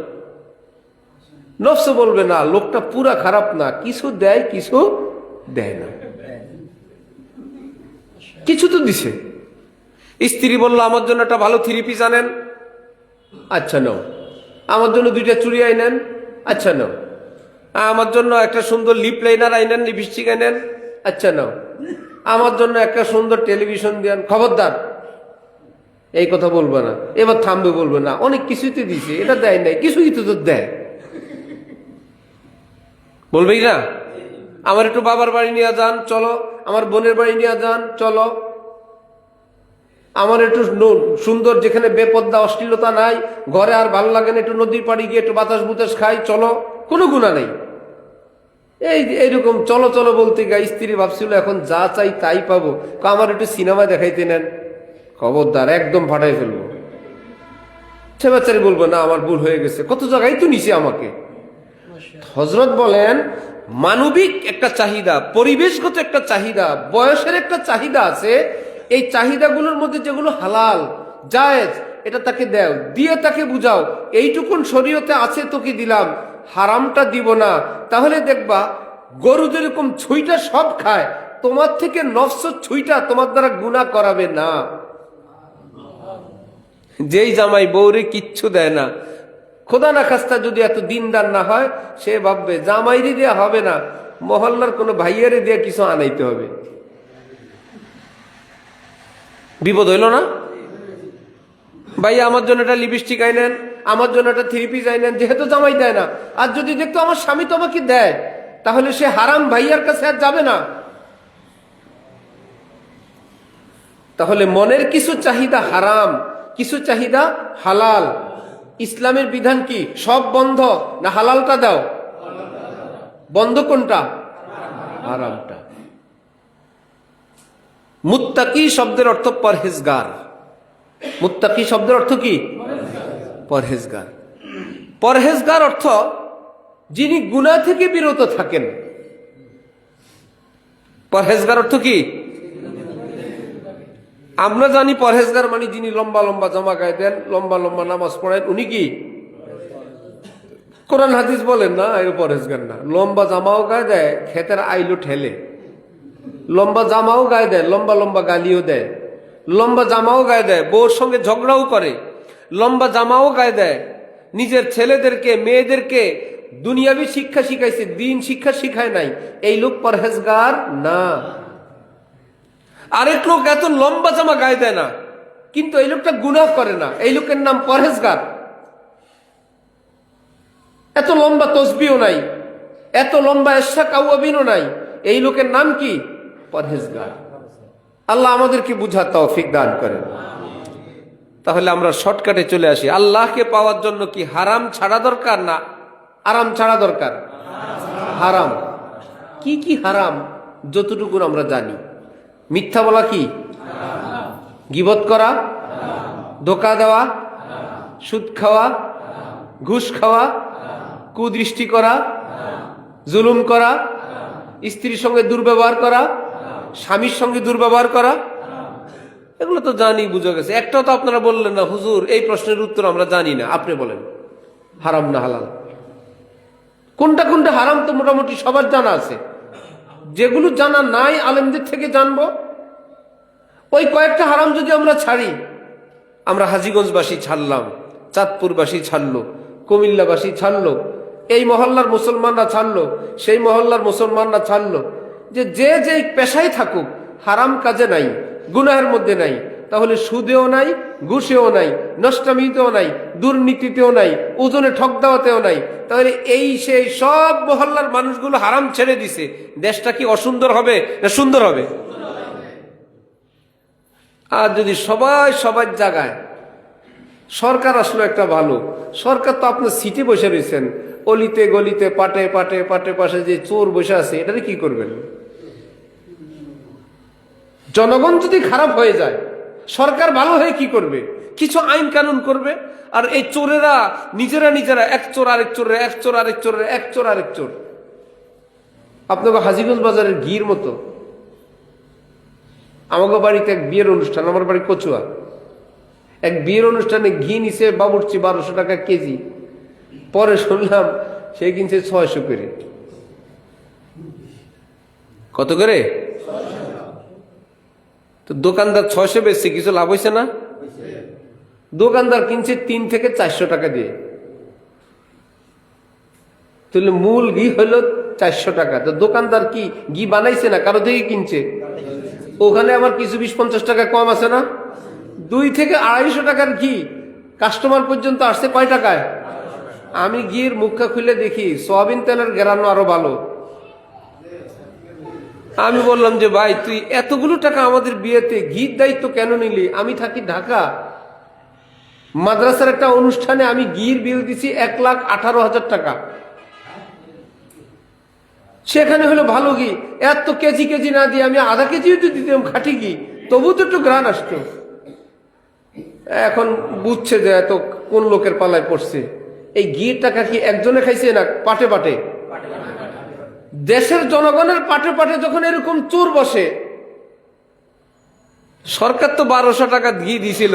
নফস বলবে না, লোকটা পুরা খারাপ না, কিছু দেয় কিছু দেয় না, কিছু তো দিছে। স্ত্রী বললো আমার জন্য একটা ভালো 3 পিস আনেন, আচ্ছা নাও। আমার জন্য 2টা চুড়ি আইনেন, আচ্ছা নাও। আমার জন্য একটা সুন্দর লিপ লাইনার আইনেন, লিপস্টিক আইনেন, আচ্ছা নাও। আমার জন্য একটা সুন্দর টেলিভিশন দেন, খবরদার এই কথা বলবে না। এবার থামবে, বলবে না অনেক কিছুই তো দিছে, এটা দেয় নাই, কিছু কিছু তো দেয়, বলবেই না। আমার একটু বাবার বাড়ি নিয়ে যান, চলো। আমার বোনের বাড়ি নিয়ে যান, চলো। আমার একটু সুন্দর, যেখানে বেপর্দা অশ্লীলতা নাই, ঘরে আর ভালো লাগে না, একটু নদীর পাড়ি গিয়ে একটু বাতাস বুতাস খাই, চলো, কোনো গুণা নেই। এইরকম চলো চলো বলতে গা স্ত্রী ভাবছিল এখন যা চাই তাই পাবো, আমার একটু সিনেমা দেখাইতে নেন, খবরদার, একদম ফাটাই ফেলবো। সে বাচ্চারি বলবো না আমার ভুল হয়ে গেছে, কত জায়গায় তো নিছে আমাকে। হযরত বলেন মানবিক একটা চাহিদা, পরিবেশগত একটা চাহিদা, বয়সের একটা চাহিদা আছে। এই চাহিদাগুলোর মধ্যে যেগুলো হালাল জায়েজ, এটা তাকে দাও, দিয়ে তাকে বুঝাও এইটুকুন শরীয়তে আছে তোকে দিলাম, হারামটা দিব না। তাহলে দেখবা গরু যেরকম ছুঁইটা সব খায়, তোমার থেকে নফস ছুঁইটা তোমার দ্বারা গুনাহ করাবে না। যেই জামাই বউরে কিচ্ছু দেয় না, খোদা না খাস্তা যদি এত দিনদার না হয়, সে ভাববে জামাইরে দেয়া হবে না, মহল্লার কোনো ভাইয়ারে দিয়ে কিছু আনাইতে হবে। বিপদ হইল না? ভাইয়া আমার জন্য একটা লিপস্টিক আইনেন, আমার জন্য একটা 3 পিস আইনেন, যেহেতু জামাই দেয় না। আর যদি দেখতো আমার স্বামী তো আমাকে দেয়, তাহলে সে হারাম ভাইয়ার কাছে আর যাবে না। তাহলে মনের কিছু চাহিদা হারাম, কিছু চাহিদা হালাল। ইসলামের বিধান কি? সব বন্ধ না হালালটা দাও? বন্ধ কোনটা? হারামটা। মুত্তাকি শব্দের অর্থ পরহেজগার। মুত্তাকি শব্দের অর্থ কি? পরহেজগার। পরহেজগার অর্থ যিনি গুনাহ থেকে বিরত থাকেন। পরহেজগার অর্থ কি? আমরা জানি পরহেজগার মানে যিনি লম্বা লম্বা জামা গায়ে দেন, লম্বা লম্বা নামাজ পড়েন, উনি কি? কোরআন হাদিস বলেন না এর পরহেজগার না। লম্বা জামাও গায়ে দেয়, ক্ষেতের আইলো ঠেলে, লম্বা জামাও গায়ে দেয়, লম্বা লম্বা গালিও দেয়, লম্বা জামাও গায়ে দেয়, বউর সঙ্গে ঝগড়াও করে, লম্বা জামাও গায়ে দেয়, নিজের ছেলেদেরকে মেয়েদেরকে দুনিয়াবি শিক্ষা শিখাইছে, দিন শিক্ষা শিখায় নাই, এই লোক পরহেজগার না। আরেক লোক এত লম্বা জামা গায়ে দেয় না, কিন্তু এই লোকটা গুনাহ করে না, এই লোকের নাম পরহেজগার। এত লম্বা তসবিও নাই, এত লম্বা ইশাক আওয়াবিনও নাই, এই লোকের নাম কি? পরহেজগার। আল্লাহ আমাদেরকে বুঝার তৌফিক দান করেন। তাহলে আমরা শর্টকাটে চলে আসি। আল্লাহকে পাওয়ার জন্য কি হারাম ছাড়া দরকার না আরাম ছাড়া দরকার? হারাম। কি কি হারাম? যতটুকু আমরা জানি। মিথ্যা বলা কি? গীবত করা, ধোঁকা দেওয়া, সুদ খাওয়া, ঘুষ খাওয়া, কুদৃষ্টি করা, জুলুম করা, স্ত্রীর সঙ্গে দুর্ব্যবহার করা, স্বামীর সঙ্গে দুর্ব্যবহার করা, এগুলো তো জানি, বুঝে গেছে। একটাও তো আপনারা বললেন না হুজুর এই প্রশ্নের উত্তর আমরা জানি না। আপনি বলেন হারাম না হালাল? কোনটা কোনটা হারাম তো মোটামুটি সবার জানা আছে। যেগুলো জানা নাই আলেমদের থেকে জানবো। ওই কয়েকটা হারাম যদি আমরা ছাড়ি, আমরা হাজীগঞ্জবাসী ছাড়লাম, চাঁদপুরবাসী ছাড়লো, কুমিল্লাবাসী ছাড়লো, এই মহল্লার মুসলমানরা ছাড়লো, সেই মহল্লার মুসলমানরা ছাড়লো, যে যে পেশায় থাকুক হারাম কাজে নাই, গুনাহের মধ্যে নাই, তাহলে সুদেও নাই, ঘুষেও নাই, নষ্টামিতেও নাই, দুর্নীতিতেও নাই, ওজনে ঠক দেওয়াতেও নাই, তাহলে এই সেই সব মহল্লার মানুষগুলো হারাম ছেড়ে দিছে, দেশটা কি অসুন্দর হবে না সুন্দর হবে? আর যদি সবাই সবার জায়গায়, সরকার আসলো একটা ভালো সরকার, তো আপনার সিটে বসে রয়েছেন, অলিতে গলিতে পাটে পাটে পাটে পাশে যে চোর বসে আছে, এটারে কি করবেন? জনগণ যদি খারাপ হয়ে যায়, সরকার ভালো হয়ে কি করবে? কিছু আইন কানুন করবে। আর এই চোরেরা নিজেরা নিজেরা এক চোর আরেক চোরের, এক চোর আরেক চোরের, এক চোর আরেক চোর। আপনাকে হাজীগঞ্জ বাজারের ঘির মতো। আমাকে বাড়িতে এক বিয়ের অনুষ্ঠান, আমার বাড়ি কচুয়া, এক বিয়ের অনুষ্ঠানে ঘি নিছে বাবুর্চি 1200 টাকা কেজি। পরে শুনলাম সে কিনছে 600 করে। কত করে? তো দোকানদার 600 বেচছে, কিছু লাভ হয়েছে না? দোকানদার কিনছে 3 থেকে 400 টাকা দিয়ে। তাহলে মূল ঘি হলো 400 টাকা। তো দোকানদার কি ঘি বানাইছে না, কারো থেকে কিনছে? ওখানে আবার কিছু 20-50 টাকা কম আছে না? 2 থেকে 250 টাকার ঘি কাস্টমার পর্যন্ত আসছে কয় টাকায়? আমি ঘির মুখটা খুলে দেখি সয়াবিন তেলের গেরানো আরো ভালো। আমি বললাম যে ভাই, তুই এতগুলো টাকা আমাদের বিয়েতে ঘির দায়িত্ব কেন নিলি? আমি থাকি ঢাকা, মাদ্রাসার একটা অনুষ্ঠানে আমি ঘির বিল দিছি 1,18,000 টাকা। সেখানে হলো ভালো ঘি, এত কেজি কেজি না দিয়ে আমি আধা কেজিও যদি দিতাম খাঁটি ঘি, তবু তো একটু গ্রান আসতো। এখন বুঝছে যে এত কোন লোকের পালায় পড়ছে। এই ঘির টাকা কি একজনে খাইছে না পাটে পাটে? দেশের জনগণের পাটে পাটে যখন এরকম চোর বসে, সরকার তো 1200 টাকা ঘি দিছিল,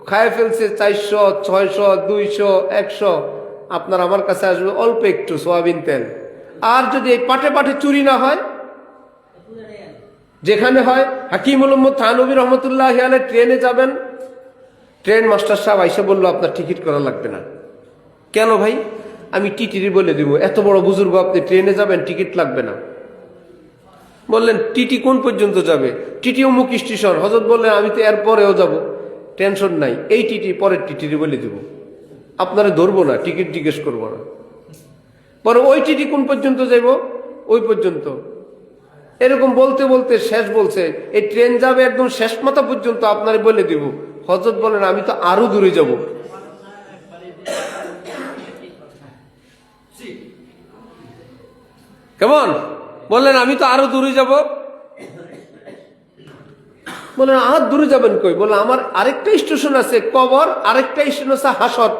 খায় ফেলছে 400, 600, 200, 100। আপনার আমার কাছে আসবে অল্প একটু সয়াবিন তেল। আর যদি এই পাটে পাটে চুরি না হয়, যেখানে হয়, হাকিমুল উম্মত থানভী রহমতুল্লাহ আলাইহি ট্রেনে যাবেন, ট্রেন মাস্টার সাহেব আইসা বললো আপনার টিকিট করা লাগবে না। কেন ভাই? আমি টিটিরি বলে দিব, এত বড় বুজুর্গ আপনি ট্রেনে যাবেন, টিকিট লাগবে না। বললেন টিটি কোন পর্যন্ত যাবে? টিটি অমুক স্টেশন। হযরত বললেন আমি তো এর পরেও যাব, টেনশন নাই, এই টিটি পরের টিটিরি বলে দিব, আপনারা ধরবো না, টিকিট জিজ্ঞেস করবো না। পরে ওই টিটি কোন পর্যন্ত যাইব? ওই পর্যন্ত। এরকম বলতে বলতে শেষ বলছে এই ট্রেন যাবে একদম শেষ মাথা পর্যন্ত, আপনারা বলে দিব। হযরত বলেন আমি তো আরো দূরে যাব। কেমন? বললেন আমি তো আরো দূরে যাব। বললেন আর দূরে যাবেন কই? বললেন আমার আরেকটা স্টেশন আছে কবর, আরেকটা স্টেশন আছে হাসর।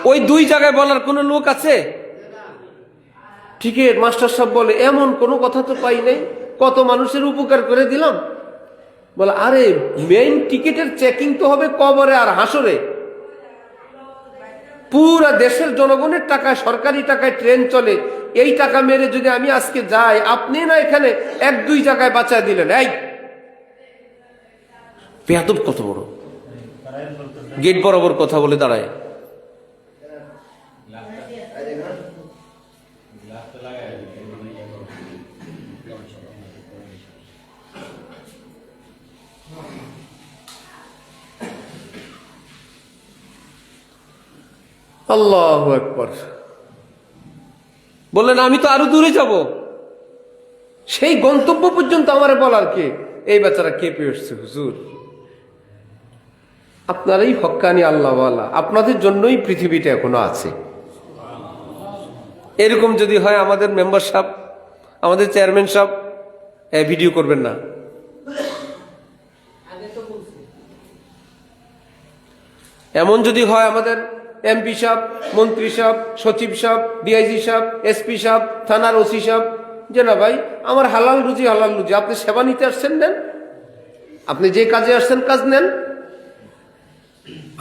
ওই 2 জায়গায় বলার কোন লোক আছে? টিকিট মাস্টার সাহেব বলে এমন কোনো কথা তো পাই নাই, কত মানুষের উপকার করে দিলাম। বলে আরে মেইন টিকিটের চেকিং তো হবে কবরে আর হাসরে। পুরা দেশের জনগণের টাকায়, সরকারি টাকায় ট্রেন চলে। এই টাকা মেরে যদি আমি আজকে যাই, আপনি না এখানে 1-2 জায়গায় বাঁচায় দিলেন। এই বেয়াদব কত বড়, গেট বরাবর কথা বলে দাঁড়ায়। আল্লাহু আকবার। বললেন আমি তো আরো দূরে যাব। সেই গন্তব্য পর্যন্ত আমার বলার কে? এই বেচারা কেঁপে উঠছে, হুজুর আপনারাই হক্কানি আল্লাহওয়ালা, আপনাদের জন্যই পৃথিবীটা এখনো আছে। এরকম যদি হয়, আমাদের মেম্বার সাহেব, আমাদের চেয়ারম্যান সাহেব ভিডিও করবেন না। এমন যদি হয়, আমাদের এমপি সাহেব, মন্ত্রী সাহেব, সচিব সাহেব, ডিআইজি সাহেব, এসপি সাহেব, থানার ওসি সাহেব, যে না ভাই আমার হালাল রুজি হালাল রুজি, আপনি সেবা নিতে আসছেন নেন, আপনি যে কাজে আসছেন কাজ নেন।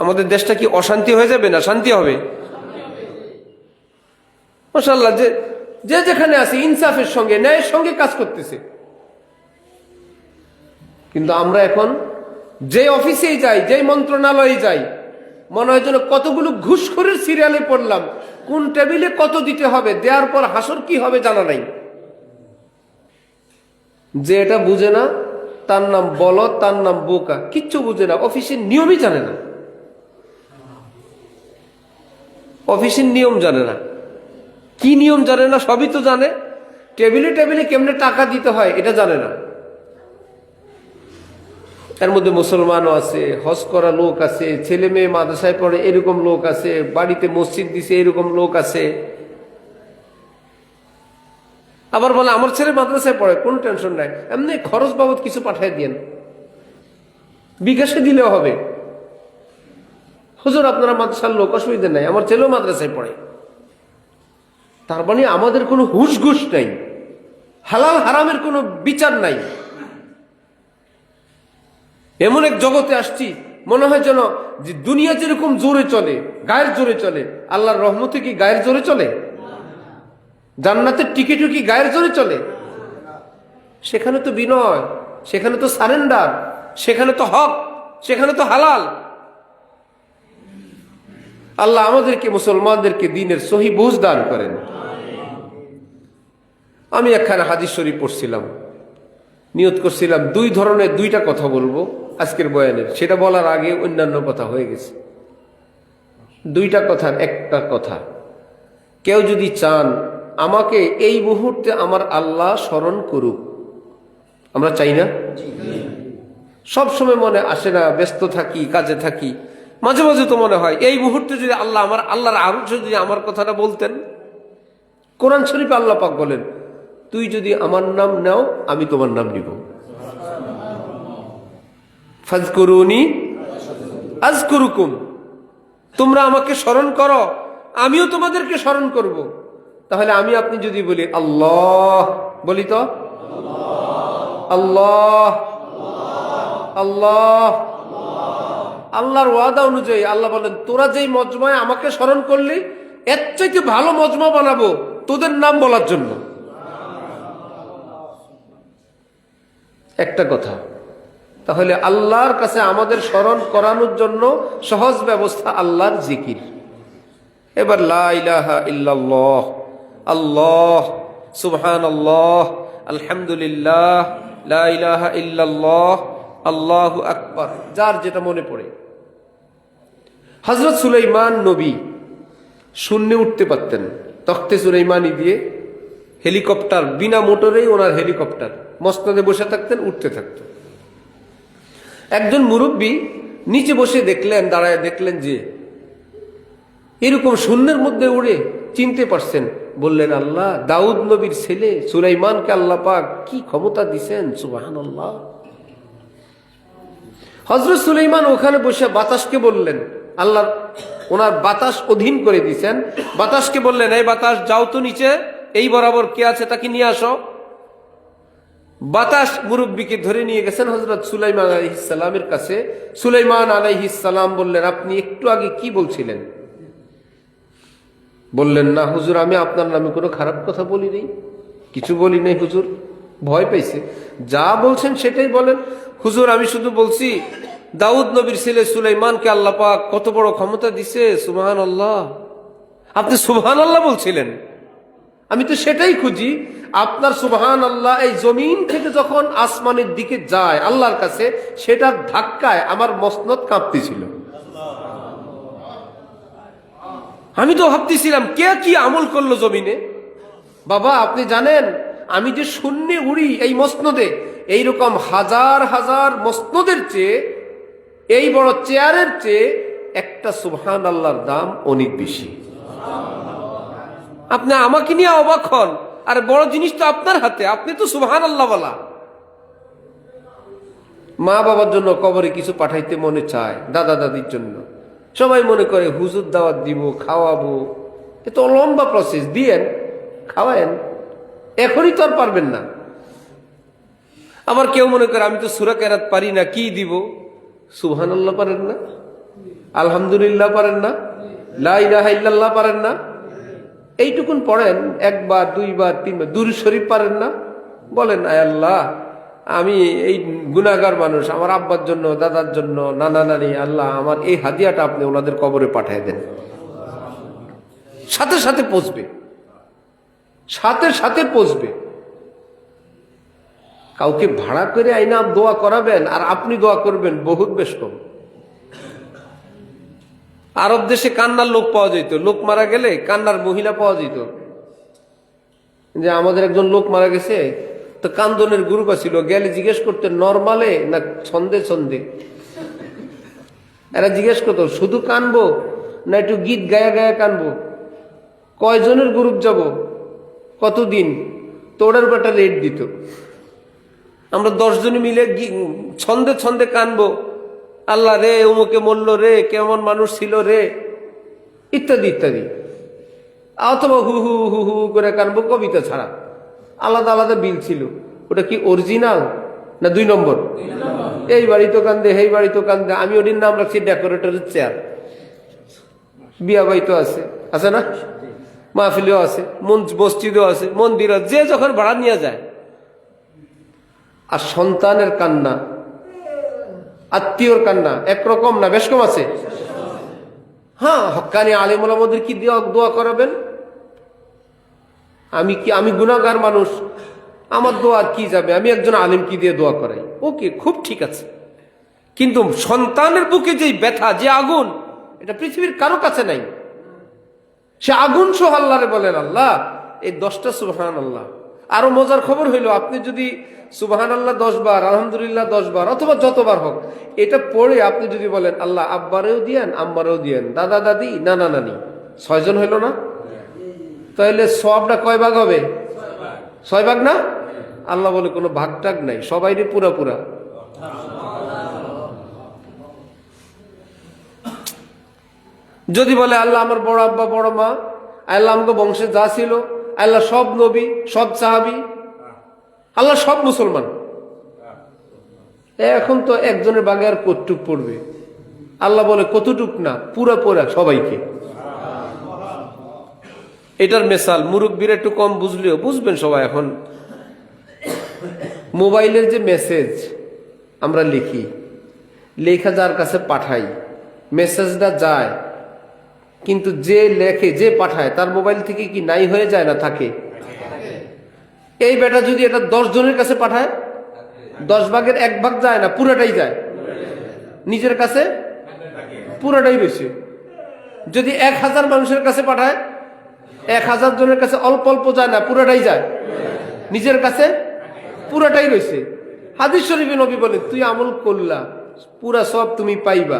আমাদের দেশটা কি অশান্তি হয়ে যাবে না শান্তি হবে? মাশাআল্লাহ, যে যেখানে আছে ইনসাফের সঙ্গে, ন্যায়ের সঙ্গে কাজ করতেছে। কিন্তু আমরা এখন যে অফিসেই যাই, যে মন্ত্রণালয়ে যাই, মনে হয় যেন কতগুলো ঘুষখোরের সিরিয়ালে পড়লাম। কোন টেবিলে কত দিতে হবে, দেওয়ার পর হাসর কি হবে জানা নাই। যে এটা বুঝে না তার নাম বলদ, তার নাম বোকা, কিচ্ছু বুঝে না, অফিসের নিয়মই জানে না, অফিসের নিয়ম জানে না। কি নিয়ম জানে না? সবই তো জানে, টেবিলে টেবিলে কেমনে টাকা দিতে হয় এটা জানে না। এর মধ্যে মুসলমানও আছে, হজ করা লোক আছে, ছেলে মেয়ে মাদ্রাসায় পড়ে এরকম লোক আছে, বাড়িতে মসজিদ দিছে এরকম লোক আছে। আবার বলে আমার ছেলে মাদ্রাসায় পড়ে, কোন টেনশন নাই, এমনি খরচ বাবদ কিছু পাঠিয়ে দিয়েন। বিকাশে দিলেও হবে। হুজুর আপনারা মাদ্রাসার লোক, অসুবিধা নাই, আমার ছেলেও মাদ্রাসায় পড়ে। তার মানে আমাদের কোনো হুশ ঘুষ নাই, হালাল হারামের কোনো বিচার নাই। এমন এক জগতে আসছি মনে হয় যেন যে দুনিয়া যেরকম জোরে চলে, গায়ের জোরে চলে, আল্লাহর রহমতে কি গায়ের জোরে চলে? জান্নাতের টিকিটও কি গায়ের জোরে চলে? সেখানে তো বিনয়, সেখানে তো সারেন্ডার, সেখানে তো হক, সেখানে তো হালাল। আল্লাহ আমাদেরকে, মুসলমানদেরকে দিনের সহি বুঝ দান করেন। আমি একখানা হাদিস শরীফ পড়ছিলাম, নিয়ত করছিলাম দুই ধরনের দুইটা কথা বলবো আজকের বয়ানের। সেটা বলার আগে অন্যান্য কথা হয়ে গেছে। দুইটা কথার একটা কথা, কেউ যদি চান আমাকে এই মুহূর্তে আমার আল্লাহ স্মরণ করুক, আমরা চাই না? সব সময় মনে আসে না, ব্যস্ত থাকি, কাজে থাকি, মাঝে মাঝে তো মনে হয় এই মুহূর্তে যদি আল্লাহ আল্লাহর আরো যদি আমার কথাটা বলতেন। কোরআন শরীফে আল্লাহ পাক বলেন, তুই যদি আমার নাম নাও আমি তোমার নাম নিব। ফাজকুরুনি আযকুরুকুম, তোমরা আমাকে স্মরণ করো আমিও তোমাদেরকে স্মরণ করব। তাহলে আমি আপনি যদি বলি আল্লাহ, বলি তো আল্লাহ আল্লাহ, আল্লাহর ওয়াদা অনুযায়ী আল্লাহ বলেন, তোরা যেই মজমায় আমাকে স্মরণ করলি এর চাইতে ভালো মজমা বানাবো তোদের নাম বলার জন্য। একটা কথা। তাহলে আল্লাহর কাছে আমাদের স্মরণ করানোর জন্য সহজ ব্যবস্থা আল্লাহর জিকির। এবার লা ইলাহা ইল্লাল্লাহ, আল্লাহ, সুবহানাল্লাহ, আলহামদুলিল্লাহ, লা ইলাহা ইল্লাল্লাহ, আল্লাহু আকবার, যার যেটা মনে পড়ে। হযরত সুলাইমান নবী শূন্যে উঠতে পারতেন, তখতে সুলাইমানি দিয়ে হেলিকপ্টার, বিনা মোটরেই ওনার হেলিকপ্টার, মসনদে বসে থাকতেন, উঠতে থাকতেন। একজন মুরব্বী নিচে বসে দেখলেন, দাঁড়ায় দেখলেন যে এরকম শূন্যের মধ্যে উড়ে, চিনতে পারছেন, বললেন আল্লাহ, দাউদ নবীর ছেলে সুলাইমানকে আল্লাহ পাক কি ক্ষমতা দিছেন, সুবহানাল্লাহ। হযরত সুলাইমান ওখানে বসে বাতাসকে বললেন, আল্লাহ ওনার বাতাস অধীন করে দিয়েছেন, বাতাসকে বললেন, এই বাতাস যাও তো নিচে, এই বরাবর কে আছে তাকে নিয়ে আসো। বাতাস মুরব্বীকে ধরে নিয়ে গেছেন হযরত সুলাইমান আলাইহিস সালামের কাছে। সুলাইমান আলাইহিস সালাম বললেন, আপনি একটু আগে কি বলছিলেন? বললেন, না হুজুর, আমি আপনার নামে কোনো খারাপ কথা বলি নাই, কিছু বলি নাই হুজুর। ভয় পাইছে, যা বলছেন সেটাই বলেন। হুজুর, আমি শুধু বলছি দাউদ নবীর ছেলে সুলাইমানকে আল্লাহ পাক কত বড় ক্ষমতা দিছে, সুবহানাল্লাহ। আপনি সুবহানাল্লাহ বলছিলেন, আমি তো সেটাই খুঁজি। আপনার সুবহানাল্লাহ এই জমিন থেকে যখন আসমানের দিকে যায় আল্লাহর কাছে, সেটার ধাক্কায় আমার মসনদ কাঁপতেছিল। আমি তো ভাবতেছিলাম কে কি আমল করলো জমিনে। বাবা, আপনি জানেন আমি যে শূন্যে উড়ি এই মসনদে, এইরকম হাজার হাজার মসনদের চেয়ে, এই বড় চেয়ারের চেয়ে একটা সুবহানাল্লাহর দাম অনেক বেশি। আপনি আমাকে নিয়ে অবাক হন, আর বড় জিনিস তো আপনার হাতে, আপনি তো সুবহানাল্লাহ বলা। মা বাবার জন্য কবরে কিছু পাঠাইতে মনে চায়, দাদা দাদির জন্য, সবাই মনে করে হুজুর দাওয়াত দিব, খাওয়াবো, এ তো লম্বা প্রসেস, দিয়েন, খাওয়ায়েন, এখনই তো আর পারবেন না। আবার কেউ মনে করে আমি তো সূরা কেরাত পারি না, কি দিব? সুবহানাল্লাহ পারেন না? আলহামদুলিল্লাহ পারেন না? লা ইলাহা ইল্লাল্লাহ পারেন না? এইটুকুন পড়েন, একবার, দুইবার, তিনবার। দুরূদ শরীফ পারেন না? বলেন, আয় আল্লাহ, আমি এই গুনাহগার মানুষ, আমার আব্বার জন্য, দাদার জন্য, নানা নানি, আল্লাহ আমার এই হাদিয়াটা আপনি ওনাদের কবরে পাঠিয়ে দেন। সাথে সাথে পৌঁছবে, সাথে সাথে পৌঁছবে। কাউকে ভাড়া করে আইনা দোয়া করাবেন আর আপনি দোয়া করবেন, বহুত বেশ কম। আরব দেশে কান্নার লোক পাওয়া যেত, লোক মারা গেলে কান্নার মহিলা পাওয়া যেত। যে আমাদের একজন লোক মারা গেছে, তো কান্দনের গ্রুপ ছিল, গেলে জিজ্ঞেস করতে নরমালে না ছন্দে ছন্দে। এরা জিজ্ঞেস করতো শুধু কানবো না একটু গীত গায়া গায়া কানবো, কয়জনের গ্রুপ যাব, কতদিন, তো ওটার উপর একটা রেট দিত। আমরা 10 জনে মিলে ছন্দে ছন্দে কানবো আল্লাহ রে উমুকে মরল রে, কেমন মানুষ ছিল রে, ইত্যাদি ইত্যাদি। অথবা হু হু হু হু করে কানবো, কবিতা ছাড়া। আলাদা আলাদা বিল ছিল। ওটা কি অরিজিনাল না 2 নম্বর? এই বাড়ি তো কান্দে, এই বাড়ি তো কান্দে। আমি ওটির নাম রাখছি ডেকোরেটরের চেয়ার। বিয়া বাড়ি তো আছে, আছে না? মাহফিলেও আছে, মসজিদও আছে, মন্দির আছে, যে যখন ভাড়া নিয়ে যায়। আর সন্তানের কান্না, আত্মীয়র কান্না একরকম না, বেশ কম আছে? হ্যাঁ, হক্কানি আলেম ওলামাদের কি দোয়া করাবেন? আমি গুনাহগার মানুষ, আমার দোয়া কি যাবে? আমি একজন আলেম কি দিয়ে দোয়া করাই? ওকে, খুব ঠিক আছে। কিন্তু সন্তানের বুকে যেই ব্যথা, যে আগুন, এটা পৃথিবীর কারো কাছে নাই। সে আগুন সহ আল্লাহরে বলেন, আল্লাহ এই 10টা সুবহানাল্লাহ। আরো মজার খবর হইল, আপনি যদি সুবহানাল্লাহ 10 বার, আলহামদুলিল্লাহ 10 বার, অথবা যতবার হোক, এটা পড়ে আপনি যদি বলেন আল্লাহ আব্বারেও দিয়েন, আম্মারেও দিয়েন, দাদা দাদি, নানা নানি, 6 জন হইল না? তাহলে সবটা কয় ভাগ হবে? 6 ভাগ না? আল্লাহ বলে কোনো ভাগ টাগ নাই, সবাইরে পুরা পুরা। যদি বলে আল্লাহ আমার বড় আব্বা বড় মা, আল্লাহ আমাকে বংশে যা ছিল, আল্লাহ সব নবী, সব সাহাবী, আল্লাহ সব মুসলমান। এখন তো একজনের বাগে আর কতটুক পড়বে? আল্লাহ বলে কতটুক না, পুরা পুরা সবাইকে। এটার মেসাল মুরব্বীরা একটু কম বুঝলেও বুঝবেন সবাই। এখন মোবাইলের যে মেসেজ আমরা লিখি, লেখা যার কাছে পাঠাই, মেসেজটা যায়, কিন্তু যে লেখে, যে পাঠায়, তার মোবাইল থেকে কি নাই হয়ে যায় না থাকে? এই বেটা যদি এটা 10 জনের কাছে পাঠায়, 10 ভাগের 1 ভাগ যায় না, পুরাটাই যায় নিজের কাছে, পুরাটাই রয়েছে। যদি 1000 মানুষের কাছে পাঠায়, 1000 জনের কাছে অল্প অল্প যায় না, পুরাটাই যায় নিজের কাছে, পুরাটাই রয়েছে। হাদিস শরীফে নবী বলেন, তুই আমল করলা, পুরা সব তুমি পাইবা।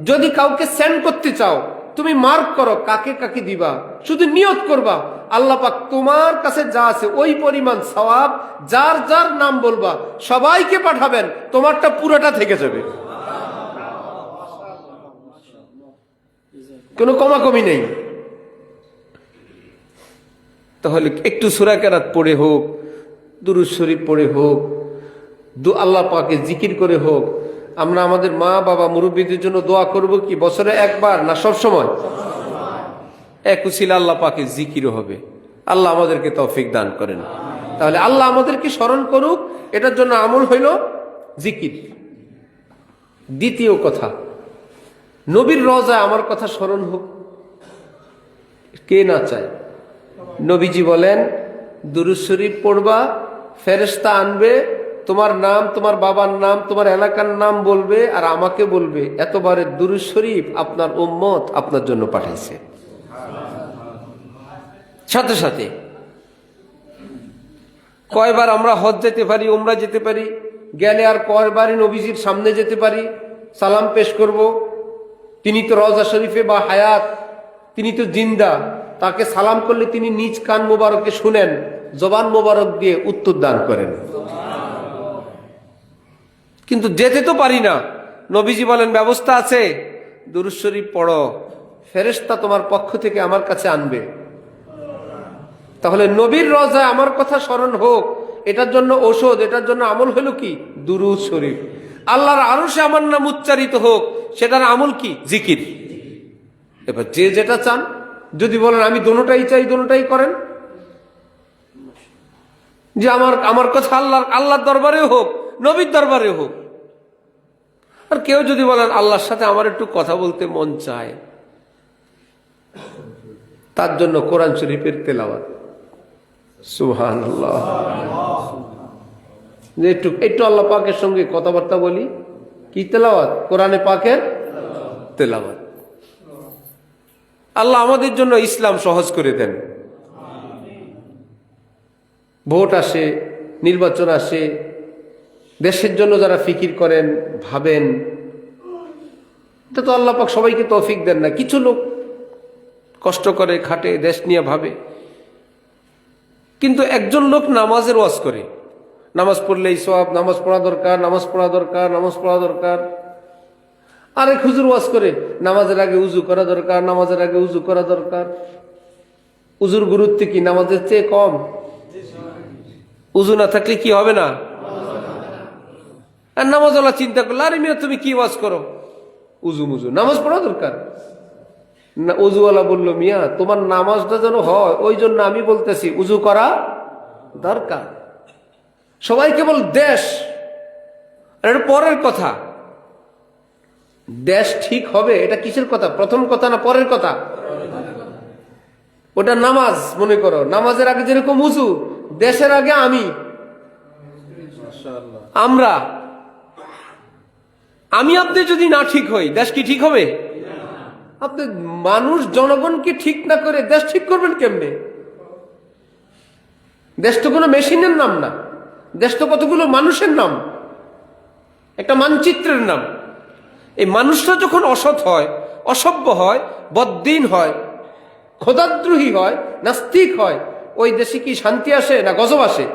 যদি কাউকে সেন্ড করতে চাও, তুমি মার্ক করো কাকে কাকে দিবা, শুধু নিয়ত করবা আল্লাহ পাক তোমার কাছে যা আছে ওই পরিমাণ সওয়াব যার যার নাম বলবা সবাইকে পাঠাবেন, তোমারটা পুরোটা থেকে যাবে, কোনো কমাকমি নেই। তাহলে একটু সূরা কেরাত পড়ে হোক, দুরূদ শরীফ পড়ে হোক, আল্লাহ পাকে জিকির করে হোক, আমরা আমাদের মা বাবা মুরব্বীদের জন্য দোয়া করব কি বছরে একবার না সব সময়? এক উসিলা আল্লাহ পাকে জিকিরও হবে। আল্লাহ আমাদেরকে তৌফিক দান করেন। তাহলে আল্লাহ আমাদেরকে স্মরণ করুক, এটার জন্য আমল হইল জিকির। দ্বিতীয় কথা, নবীর রওজায় আমার কথা স্মরণ হোক, কে না চায়? নবীজি বলেন, দুরূদ শরীফ পড়বা, ফেরেশতা আনবে, তোমার নাম, তোমার বাবার নাম, তোমার এলাকার নাম বলবে, আর আমাকে বলবে এতবারের দুরূদ শরীফ আপনার উম্মত আপনার জন্য পাঠাইছে। সাথে সাথে কয়বার আমরা হজ যেতে পারি, উমরা যেতে পারি, গেলে আর কয়বারই নবীজির সামনে যেতে পারি, সালাম পেশ করব। তিনি তো রওজা শরীফে বা হায়াত, তিনি তো জিন্দা, তাকে সালাম করলে তিনি নিজ কান মোবারকে শুনেন, জবান মোবারক দিয়ে উত্তর দান করেন। কিন্তু যেতে তো পারি না। নবীজি বলেন ব্যবস্থা আছে, দুরূদ শরীফ পড়ো, ফেরেশতা তোমার পক্ষ থেকে আমার কাছে আনবে। তাহলে নবীর রওজায় আমার কথা স্মরণ হোক, এটার জন্য ঔষধ, এটার জন্য আমল হলো কি? দুরূদ শরীফ। আল্লাহর আরশে আমার নাম উচ্চারিত হোক, সেটার আমল কি? জিকির। এবার যে যেটা চান, যদি বলেন আমি দোনোটাই চাই, দোনোটাই করেন, যে আমার কথা আল্লাহর দরবারেও হোক, নবীর দরবারেও হোক। আর কেউ যদি বলেন আল্লাহর সাথে আমার একটু কথা বলতে মন চায়, তার জন্য কোরআন শরীফের তেলাওয়াত। সুবহানাল্লাহ। যে একটু আল্লাহ পাকের সঙ্গে কথাবার্তা বলি, কি তেলাওয়াত? কোরআনে পাকের তেলাওয়াত। আল্লাহ আমাদের জন্য ইসলাম সহজ করে দেন। ভোট আসে, নির্বাচন আসে, দেশের জন্য যারা ফিকির করেন, ভাবেন, এটা তো আল্লাহ পাক সবাইকে তৌফিক দেন না। কিছু লোক কষ্ট করে, খাটে, দেশ নিয়ে ভাবে। কিন্তু একজন লোক নামাজের ওয়াজ করে, নামাজ পড়লেই সওয়াব, নামাজ পড়া দরকার, নামাজ পড়া দরকার, নামাজ পড়া দরকার। আরেক হুজুর ওয়াজ করে নামাজের আগে উজু করা দরকার, নামাজের আগে উজু করা দরকার। উজুর গুরুত্ব কি নামাজের চেয়ে কম? উজু না থাকলে কি হবে না? আর নামাজওয়ালা চিন্তা করলো, আরে মিয়া তুমি কি ওয়াজ করো, উজু মুজু নামাজ পড়া দরকার না। উজুওয়ালা বললো, মিয়া তোমার নামাজটা যেন হয় ওই জন্য আমি বলতেছি উজু করা দরকার। সবাই কেবল দেশ, আর এটা পরের কথা। দেশ ঠিক হবে এটা কিসের কথা? প্রথম কথা না পরের কথা? ওটা নামাজ মনে করো, নামাজের আগে যেরকম উজু, দেশের আগে আমরা আপনি যদি না ঠিক হই, দেশ কি ঠিক হবে? আপনি মানুষ জনগণকে ঠিক না করে দেশ ঠিক করবেন কেমনে? দেশ তো কোনো মেশিনের নাম না, দেশ তো কতগুলো মানুষের নাম, একটা মানচিত্রের নাম। এই মানুষরা যখন অসৎ হয়, অসভ্য হয়, বদ্দিন হয়, খোদাদ্রোহী হয়, নাস্তিক হয়, ওই দেশে কি শান্তি আসে না গজব আসে?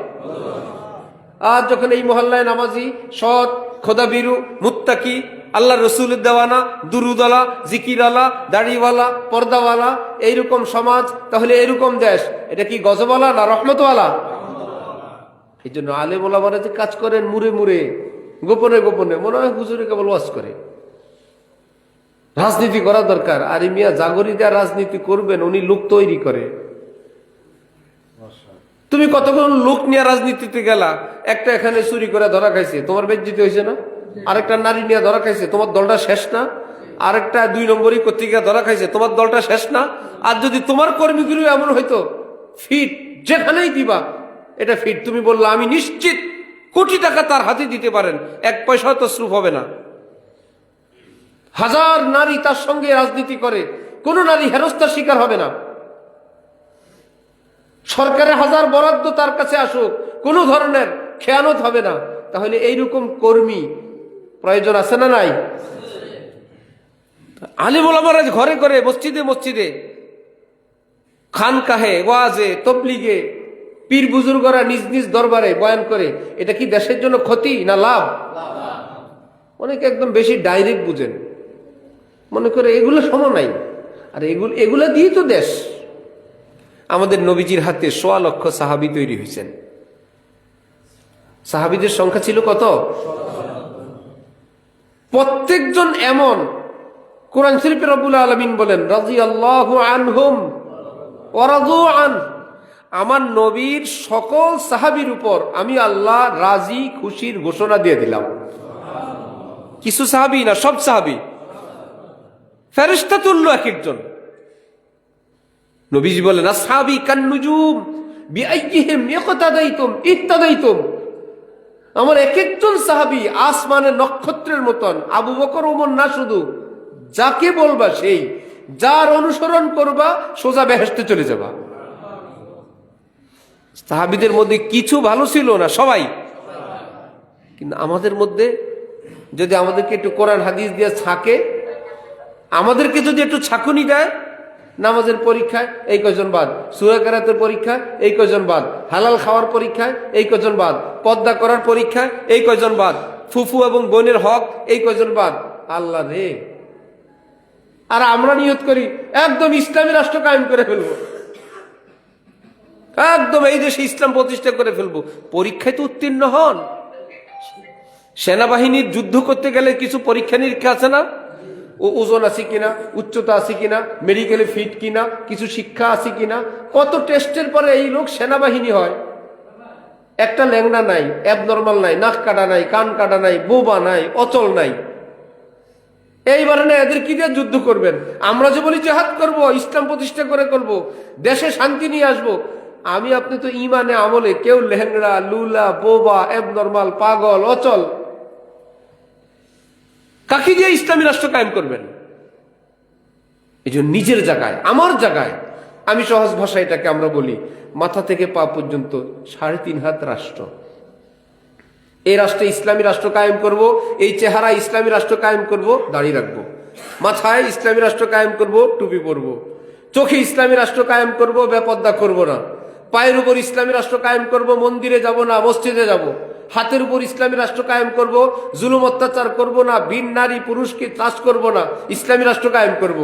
আর যখন এই মহল্লায় নামাজি, সৎ, খোদাবিরু, মুত্তাকি, আল্লাহ রসুলের দেওয়ানা, দুরুদওয়ালা, জিকিরওয়ালা, দাড়িওয়ালা, পর্দাওয়ালা, এইরকম সমাজ, তাহলে এরকম দেশ, এটা কি গজবওয়ালা না রহমতওয়ালা? এই জন্য আলেম ওলামারা যে কাজ করেন মুড়ে মুড়ে, গোপনে গোপনে, মনে হয় হুজুরে কেবল ওয়াজ করে। রাজনীতি করা দরকার। আরে মিয়া জাগরি দেয়া রাজনীতি করবেন, উনি লোক তৈরি করে। তুমি কতক্ষণ লোক নিয়ে রাজনীতিতে গেলা, একটা এখানে চুরি করে ধরা খাইছে, তোমার বেজ্জিত হয়েছে না? আরেকটা নারী নিয়ে ধরা খাইছে, তোমার দলটা শেষ না? আরেকটা 2 নম্বরই পত্রিকা ধরা খাইছে, তোমার দলটা শেষ না? আর যদি তোমার কর্মীগুলো এমন হইতো, ফিট যেখানেই দিবা এটা ফিট, তুমি বললা আমি নিশ্চিত কোটি টাকা তার হাতে দিতে পারেন, 1 পয়সা তো শ্রুপ হবে না। 1000 নারী তার সঙ্গে রাজনীতি করে, কোন নারী হেনস্থার শিকার হবে না। সরকারের 1000 বরাদ্দ তার কাছে আসুক, কোন ধরনের খেয়ানত হবে না। তাহলে এইরকম কর্মী প্রয়োজন আছে না নাই? আলিম ওলামারা ঘরে ঘরে, মসজিদে মসজিদে, খানকাহে, ওয়াজে, তবলিগে, পীর বুজুর্গরা নিজ নিজ দরবারে বয়ান করে, এটা কি দেশের জন্য ক্ষতি না লাভ? অনেকে একদম বেশি ডাইরেক্ট বুঝেন, মনে করে এগুলো সম নাই। আর এগুলা দিয়েই তো দেশ। আমাদের নবীজির হাতে 1.25 লক্ষ সাহাবী তৈরি হয়েছেন। সাহাবীদের সংখ্যা ছিল কত? প্রত্যেকজন এমন, কোরআন শরীফে রব্বুল আলামিন বলেন, রাদিয়াল্লাহু আনহুম ওয়া রাদু আন, আমার নবীর সকল সাহাবীর উপর আমি আল্লাহ রাজি খুশির ঘোষণা দিয়ে দিলাম। কিছু সাহাবী না, সব সাহাবী, ফেরেশতা তুল্য এক একজন। নবীজি বলেন, আসহাবী কান্নুজুম বিআইয়িহিম ইকতাদাইতুম ইহতাদাইতুম, আমার এক একজন সাহাবী আসমানের নক্ষত্রের মতন। আবু বকর ওমর না, শুধু যাকে বলবা সেই, যার অনুসরণ করবা সোজা বেহেশতে চলে যাবা। সাহাবীদের মধ্যে কিছু ভালো ছিল না, সবাই। কিন্তু আমাদের মধ্যে যদি আমাদেরকে একটু কোরআন হাদিস দিয়ে ছাকে, আমাদেরকে যদি একটু ছাকুনি দেয়, নামাজের পরীক্ষায় এই কয়জন বাদ, সূরা কেরাতের পরীক্ষায় এই কয়জন বাদ, হালাল খাওয়ার পরীক্ষায় এই কয়জন বাদ, পর্দা করার পরীক্ষায় এই কয়জন বাদ, ফুফু এবং বোনের হক এই কয়জন বাদ, আল্লাহ রে। আর আমরা নিয়ত করি একদম ইসলামী রাষ্ট্র কায়েম করে ফেলবো, একদম এই দেশে ইসলাম প্রতিষ্ঠা করে ফেলবো। পরীক্ষায় তো উত্তীর্ণ হন। সেনাবাহিনীর যুদ্ধ করতে গেলে কিছু পরীক্ষা নিরীক্ষা আছে না? ও ওজন আছে কিনা, উচ্চতা আছে কিনা, মেডিকেলে ফিট কিনা, কিছু শিক্ষা আছে কিনা, কত টেস্টের পরে এই লোক সেনাবাহিনী হয়। একটা ল্যাংড়া নাই, অ্যাবনর্মাল নাই, নাক কাটা নাই, কান কাটা নাই, বোবা নাই, অচল নাই। এইবারে না এদের কি দিয়ে যুদ্ধ করবেন? আমরা যে বলি জিহাদ করব, ইসলাম প্রতিষ্ঠা করে করব, দেশে শান্তি নিয়ে আসবো, আমি আপনি তো ইমানে আমলে কেউ ল্যাংড়া, লুলা, বোবা, অ্যাবনর্মাল, পাগল, অচল। কাকে দিয়ে ইসলামী রাষ্ট্র কায়েম করবেন? এই জন্য নিজের জায়গায়, আমার জায়গায়, আমি সহজ ভাষায় এটাকে আমরা বলি, মাথা থেকে পা পর্যন্ত 3.5 হাত রাষ্ট্র। এই রাষ্ট্রে ইসলামী রাষ্ট্র কায়েম করব, এই চেহারা ইসলামী রাষ্ট্র কায়েম করব, দাড়ি রাখবো, মাথায় ইসলামী রাষ্ট্র কায়েম করব, টুপি পরবো, চোখে ইসলামী রাষ্ট্র কায়েম করব, বেপর্দা করব না, পায়ের উপর ইসলামী রাষ্ট্র কায়েম করব, মন্দিরে যাব না, মসজিদে যাব, হাতের উপর ইসলামী রাষ্ট্র কায়েম করব, জুলুম অত্যাচার করব না, ভিন নারী পুরুষকে ত্রাস করব না, ইসলামী রাষ্ট্র কায়েম করব।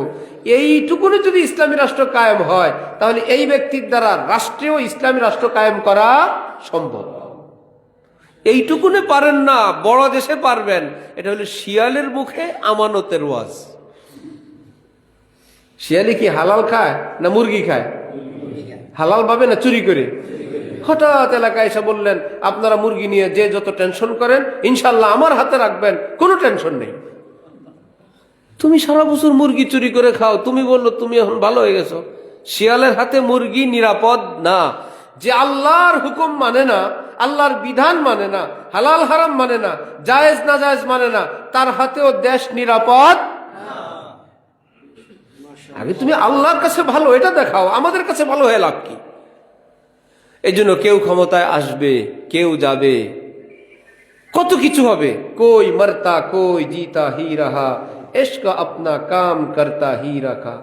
এইটুকুনি যদি ইসলামী রাষ্ট্র কায়েম হয়, তাহলে এই ব্যক্তির দ্বারা রাষ্ট্রেও ইসলামী রাষ্ট্র কায়েম করা সম্ভব। এইটুকুনে পারেন না, বড় দেশে পারবেন। এটা হলো শিয়ালের মুখে আমানতের ওয়াজ। শিয়ালি কি হালাল খায় না মুরগি খায়? হালাল ভাবে না চুরি করে? হঠাৎ এলাকায় এসে বললেন, আপনারা মুরগি নিয়ে যে যত টেনশন করেন ইনশাল্লাহ আমার হাতে রাখবেন, কোনো টেনশন নেই। তুমি সারা বছর মুরগি চুরি করে খাও, তুমি বললো তুমি এখন ভালো হয়ে গেছো। শিয়ালের হাতে মুরগি নিরাপদ না। যে আল্লাহর হুকুম মানে না, আল্লাহর বিধান মানে না, হালাল হারাম মানে না, জায়েজ না জায়েজ মানে না, তার হাতেও দেশ নিরাপদ। আগে তুমি আল্লাহর কাছে ভালো এটা দেখাও, আমাদের কাছে ভালো হয়ে লাভ কি? এই জন্য কেউ ক্ষমতায় আসবে, কেউ যাবে, কত কিছু হবে। কই মরতা কই জিতা হি রাহা, ইশক আপনা কাম করতা হি রাখা।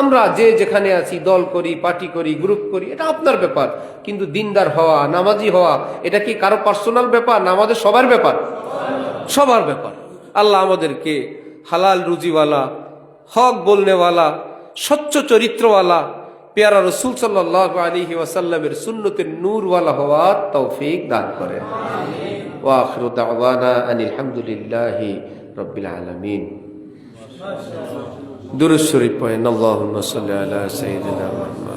আমরা যে যেখানে আছি, দল করি, পার্টি করি, গ্রুপ করি, এটা আপনার ব্যাপার। কিন্তু দিনদার হওয়া, নামাজি হওয়া, এটা কি কারো পার্সোনাল ব্যাপার না আমাদের সবার ব্যাপার? সবার ব্যাপার। আল্লাহ আমাদেরকে হালাল রুজিওয়ালা, হক বলনেওয়ালা, স্বচ্ছ চরিত্রওয়ালা, পেয়ারা রসুল সাল্লাল্লাহু আলাইহি ওয়াসাল্লামের সুন্নতের নূরওয়ালা হওয়ার তৌফিক দান করেন। ওয়া আখিরু দাওয়ানা আনিল হামদুলিল্লাহি রাব্বিল আলামিন। দুরূদ শরীফ পড়েন। আল্লাহুম্মা সাল্লি আলা সাইয়্যিদিনা মুহাম্মদ।